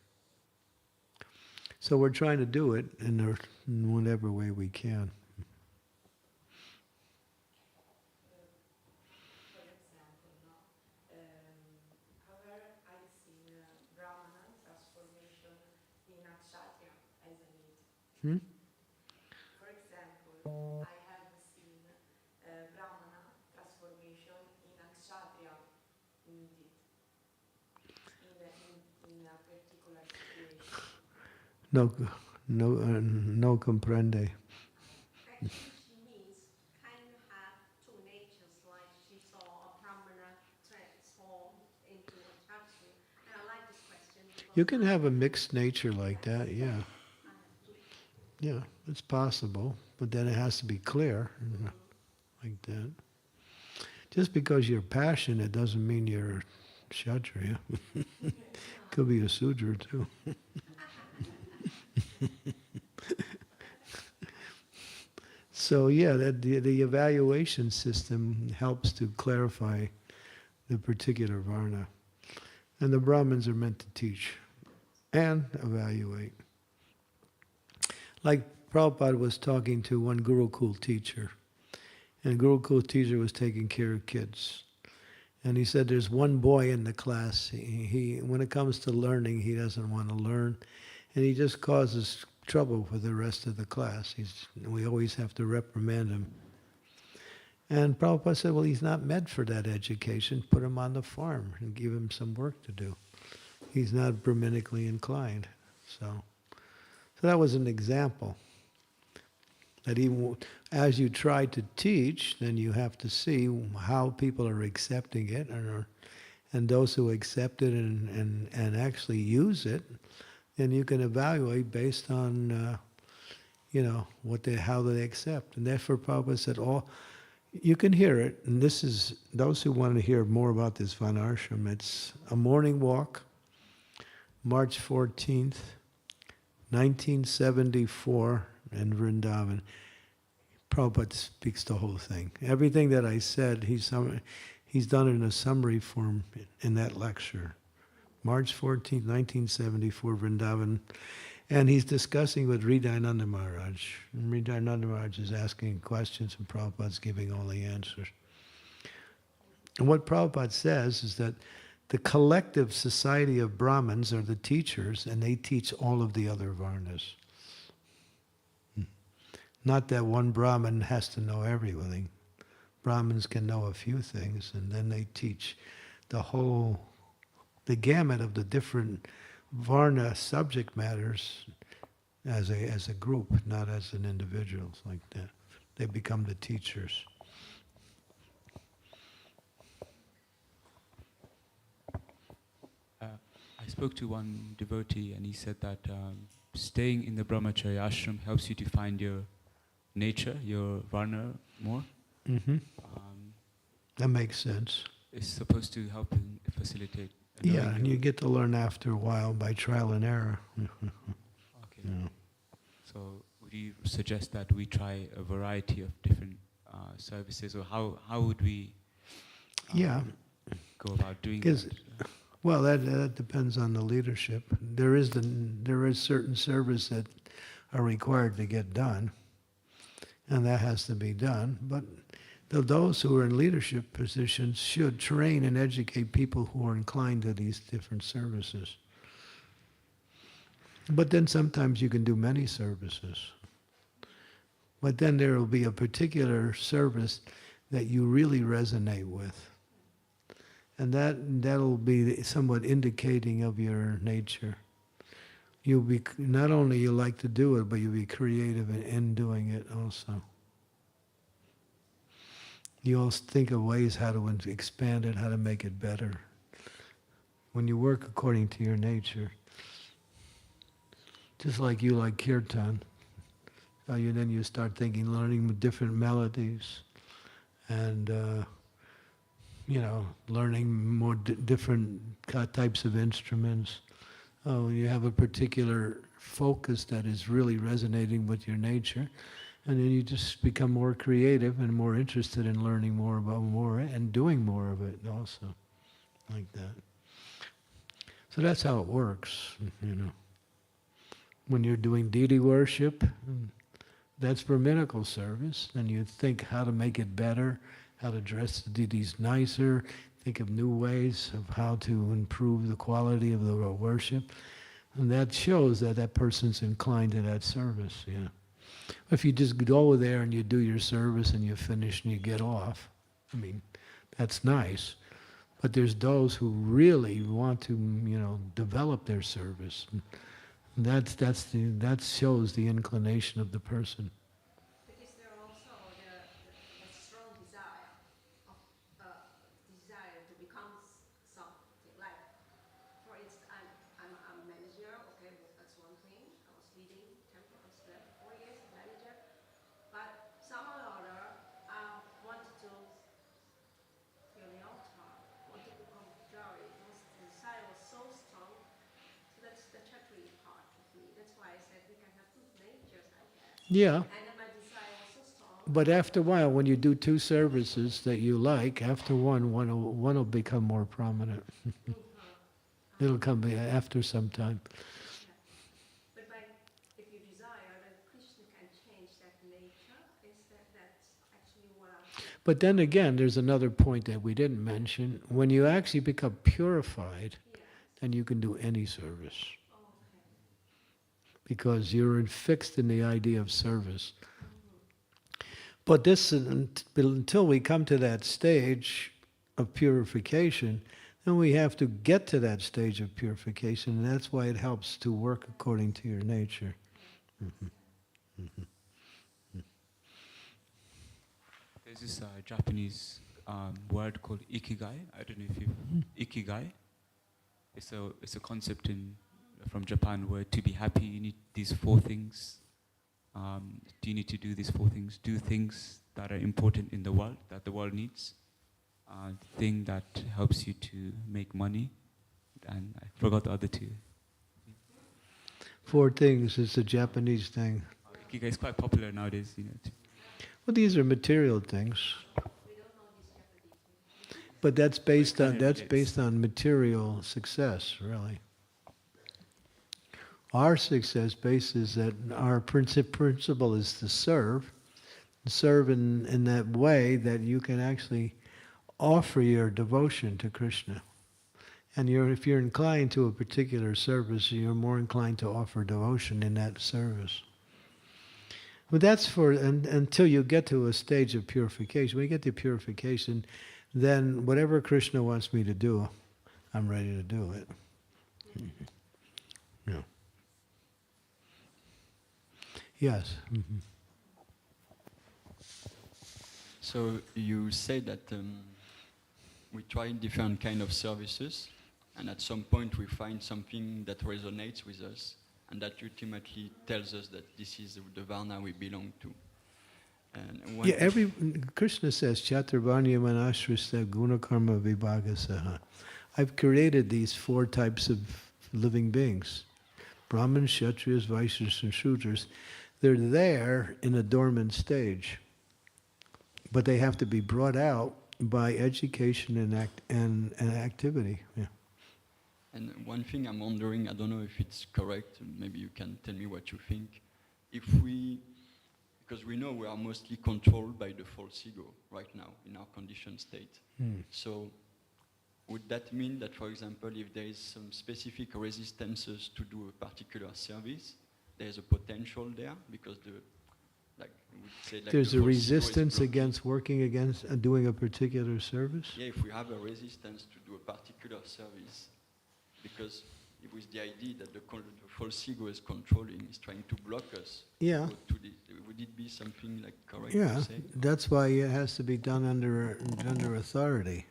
So we're trying to do it in whatever way we can. Hmm? For example, I have seen Brahmana transformation in a Kshatriya needed in a particular situation. No comprende. Actually, she means can you have two natures, like she saw a Brahmana transformed into a Kshatriya? And I like this question. You can have a mixed nature like that, yeah. Yeah, it's possible, but then it has to be clear, like that. Just because you're passionate doesn't mean you're a Kshatriya. Could be a Sudra too. So yeah, the evaluation system helps to clarify the particular Varna. And the Brahmins are meant to teach and evaluate. Like Prabhupada was talking to one Gurukul teacher, and Gurukul teacher was taking care of kids. And he said there's one boy in the class, he when it comes to learning, he doesn't want to learn, and he just causes trouble for the rest of the class. We always have to reprimand him. And Prabhupada said, well, he's not meant for that education. Put him on the farm and give him some work to do. He's not Brahminically inclined. So that was an example. That even as you try to teach, then you have to see how people are accepting it, and those who accept it and actually use it, then you can evaluate based on how they accept. And therefore Prabhupada said, you can hear it, and this is, those who want to hear more about this Varna-ashram, it's a morning walk, March 14th, 1974 in Vrindavan. Prabhupada speaks the whole thing. Everything that I said, he's done it in a summary form in that lecture. March 14th, 1974, Vrindavan. And he's discussing with Hridayananda Maharaj. And Hridayananda Maharaj is asking questions and Prabhupada's giving all the answers. And what Prabhupada says is that the collective society of Brahmins are the teachers, and they teach all of the other Varnas. Not that one Brahmin has to know everything. Brahmins can know a few things, and then they teach the gamut of the different Varna subject matters as a group, not as an individual, like that. They become the teachers. I spoke to one devotee and he said that staying in the brahmacharya ashram helps you to find your nature, your varna more. Mm-hmm. That makes sense. It's supposed to help and facilitate Yeah, knowing and you get to learn after a while by trial and error. Okay. Yeah. So would you suggest that we try a variety of different services, or how would we Yeah. go about doing Because, that? well, that depends on the leadership. There is certain service that are required to get done, and that has to be done. But those who are in leadership positions should train and educate people who are inclined to these different services. But then sometimes you can do many services. But then there will be a particular service that you really resonate with. And that'll be somewhat indicating of your nature. You'll be, not only you like to do it, but you'll be creative in doing it also. You'll think of ways how to expand it, how to make it better. When you work according to your nature. Just like you like kirtan. Then you start thinking, learning different melodies, and learning more different types of instruments. Oh, you have a particular focus that is really resonating with your nature, and then you just become more creative and more interested in learning more about more and doing more of it also, like that. So that's how it works, When you're doing deity worship, that's Brahminical service, and you think how to make it better, how to dress the deities nicer, think of new ways of how to improve the quality of the worship. And that shows that that person's inclined to that service, yeah. If you just go there and you do your service and you finish and you get off, that's nice. But there's those who really want to, develop their service. And that shows the inclination of the person. But is there also the strong desire to become something? Like, for instance, I'm a manager, okay, that's one thing. I was leading temple, I was there for 4 years, manager. But somehow or other, I wanted to feel the altar, wanted to become pujari. The desire was so strong. So that's the Kshatriya part of me. That's why I said we can have two natures, I guess. Yeah. And then my desire was so strong. But after a while, when you do two services that you like, after one will become more prominent. It'll come after some time. But if you desire, then Krishna can change that nature. That's actually what I'm... But then again, there's another point that we didn't mention. When you actually become purified, then you can do any service. Because you're fixed in the idea of service. But this, until we come to that stage of purification, then we have to get to that stage of purification, and that's why it helps to work according to your nature. There's this Japanese word called ikigai. I don't know if you ikigai. It's a concept from Japan where to be happy you need these 4 things. You need to do these 4 things. Do things that are important in the world, that the world needs. Thing that helps you to make money. And I forgot the other 2. 4 things is a Japanese thing. Ikigai is quite popular nowadays, Well, these are material things. But that's based on material success, really. Our success base is that our principle is to serve in that way that you can actually offer your devotion to Krishna. And if you're inclined to a particular service, you're more inclined to offer devotion in that service. But that's until you get to a stage of purification. When you get to purification, then whatever Krishna wants me to do, I'm ready to do it. Yeah. Yes. Mm-hmm. So you say that we try different kind of services, and at some point we find something that resonates with us, and that ultimately tells us that this is the Varna we belong to. And Krishna says, Chaturvarnya manashrista gunakarma vibhagasaha. I've created these 4 types of living beings. Brahmins, Kshatriyas, Vaishyas, and Shudras. They're there in a dormant stage. But they have to be brought out by education and activity. Yeah. And one thing I'm wondering, I don't know if it's correct, maybe you can tell me what you think. If we, because we know we are mostly controlled by the false ego right now in our conditioned state. So would that mean that, for example, if there is some specific resistances to do a particular service, there's a potential there because there's a resistance against working against doing a particular service? Yeah, if we have a resistance to do a particular service, because it was the idea that the false ego is controlling, is trying to block us. Yeah. Would it be something like correct Yeah, to say? that's why it has to be done under authority.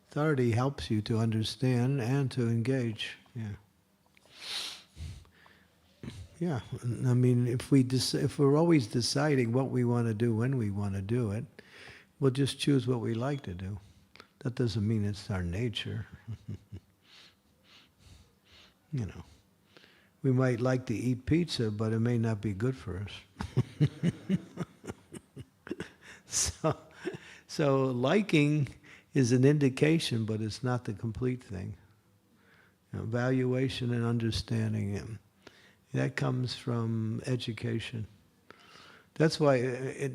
Authority helps you to understand and to engage. Yeah. Yeah, I mean, if we're always deciding what we want to do when we want to do it, we'll just choose what we like to do. That doesn't mean it's our nature. You know, we might like to eat pizza, but it may not be good for us. So liking is an indication, but it's not the complete thing. You know, evaluation and understanding. That comes from education. That's why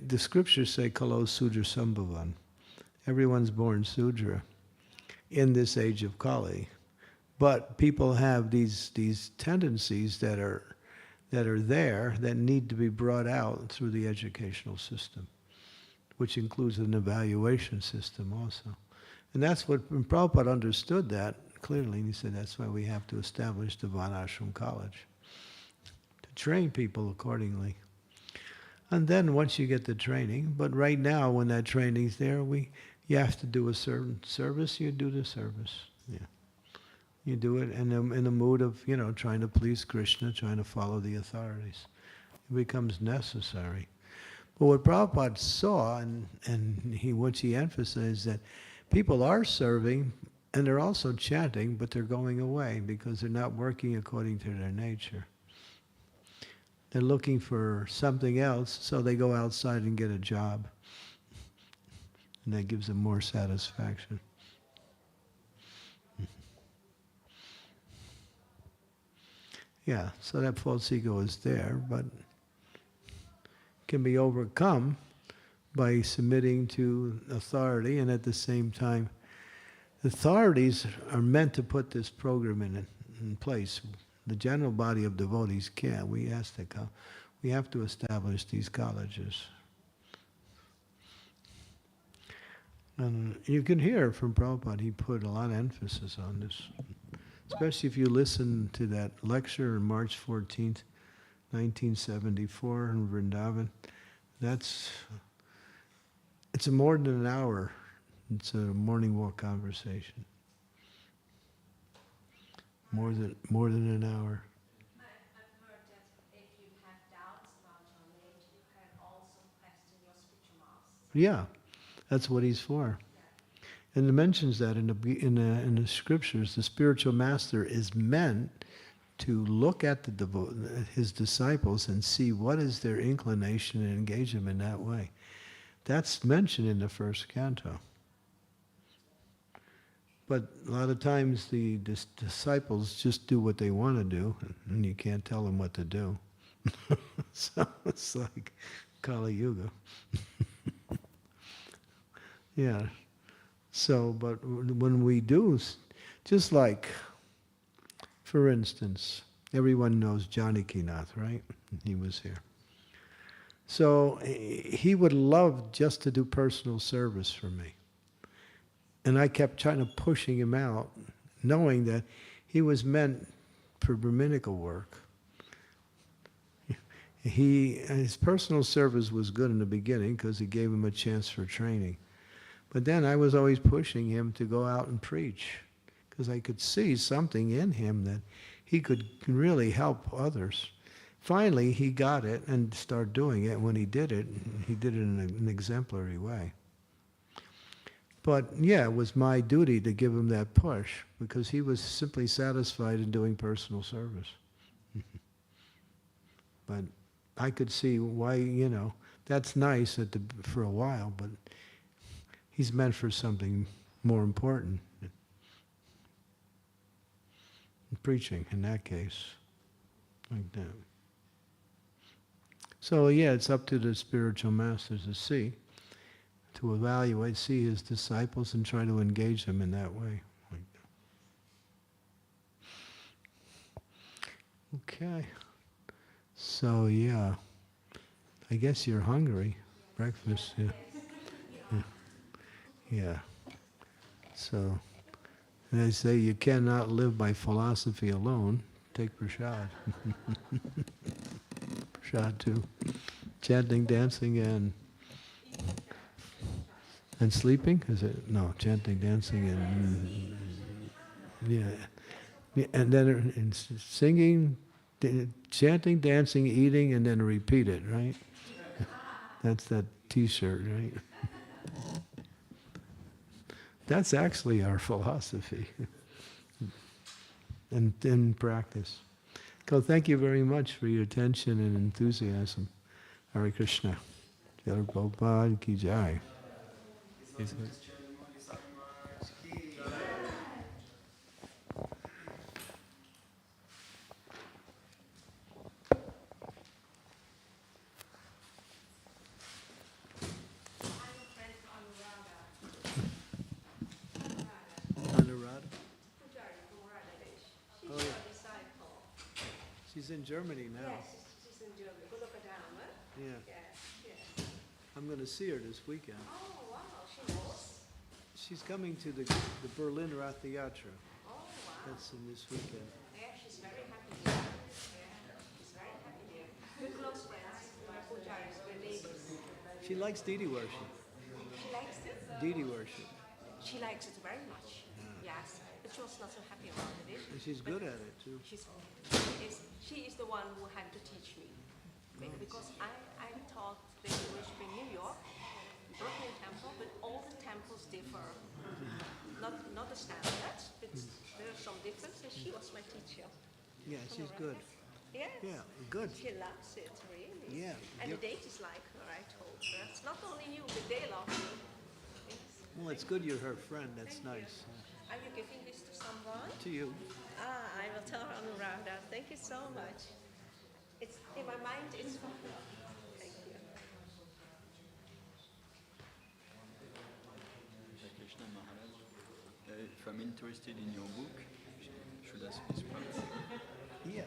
the scriptures say, Kalo Sudra Sambhavan. Everyone's born Sudra in this age of Kali. But people have these tendencies that are there that need to be brought out through the educational system, which includes an evaluation system also. And that's what Prabhupada understood that clearly, and he said that's why we have to establish the Varna-ashrama college, to train people accordingly. And then once you get the training, but right now when that training's there, you have to do a certain service, you do the service. Yeah. You do it in a mood of, trying to please Krishna, trying to follow the authorities. It becomes necessary. But what Prabhupada saw, and what he emphasized, that people are serving and they're also chanting, but they're going away because they're not working according to their nature. They're looking for something else, so they go outside and get a job. And that gives them more satisfaction. Yeah, so that false ego is there, but can be overcome by submitting to authority, and at the same time, the authorities are meant to put this program in place. The general body of devotees can't. We have to establish these colleges. And you can hear from Prabhupada, he put a lot of emphasis on this. Especially if you listen to that lecture on March 14th, 1974 in Vrindavan. It's more than an hour. It's a morning walk conversation. More than an hour. I've heard that if you have doubts about your nature, you can also question your spiritual master. Yeah, that's what he's for. And it mentions that in the scriptures, the spiritual master is meant to look at his disciples and see what is their inclination and engage them in that way. That's mentioned in the first canto. But a lot of times the disciples just do what they want to do, and you can't tell them what to do. So it's like Kali Yuga. Yeah. So, but when we do, just like, for instance, everyone knows Janakinath, right? He was here. So he would love just to do personal service for me. And I kept trying to pushing him out, knowing that he was meant for Brahminical work. His personal service was good in the beginning because he gave him a chance for training. But then I was always pushing him to go out and preach because I could see something in him that he could really help others. Finally, he got it and started doing it. When he did it in an exemplary way. But yeah, it was my duty to give him that push because he was simply satisfied in doing personal service. But I could see why, that's nice for a while, but he's meant for something more important. Preaching, in that case, like that. So yeah, it's up to the spiritual masters to see, to evaluate, see his disciples and try to engage them in that way. Like that. Okay. So yeah, I guess you're hungry. Breakfast, yeah. Yeah. So they say you cannot live by philosophy alone. Take prasad. Prasad too. Chanting, dancing, and sleeping? Is it? No, chanting, dancing, and yeah, and then singing, chanting, dancing, eating, and then repeat it. Right? That's that T-shirt, right? That's actually our philosophy in practice. So thank you very much for your attention and enthusiasm. Hare Krishna. Srila Prabhupada ki jai. Yes, Anuradha? Oh, yeah. She's in Germany now. Yes, she's in Germany. Yeah. Yeah. I'm going to see her this weekend. Oh, wow, she knows. She's coming to the Berlin Ratha Yatra. Oh, wow. That's in this weekend. Yeah, she's very happy here. Yeah, she's very happy here. We're close friends. My pujaris, we're neighbors. She likes Didi worship. She likes it? Didi worship. She likes it very much. Yes, but she was not so happy about it. And she's good at it too. She is the one who had to teach me. Because I taught Didi worship in New York, Brooklyn Temple, but all the temples differ. Not the standards, but there are some differences. She was my teacher. Yeah, she's good. Yes. Yeah, good. She loves it, really. Yeah. And the deities like her, I told her. It's not only you, but they love you. Yes. Well, it's good you're her friend. That's Thank you. nice. Are you giving this to someone? To you. I will tell her Anuradha. Thank you so much. It's in my mind. It's fun. Thank you. Krishna Maharaj, if I'm interested in your book, should I ask this part? Yeah.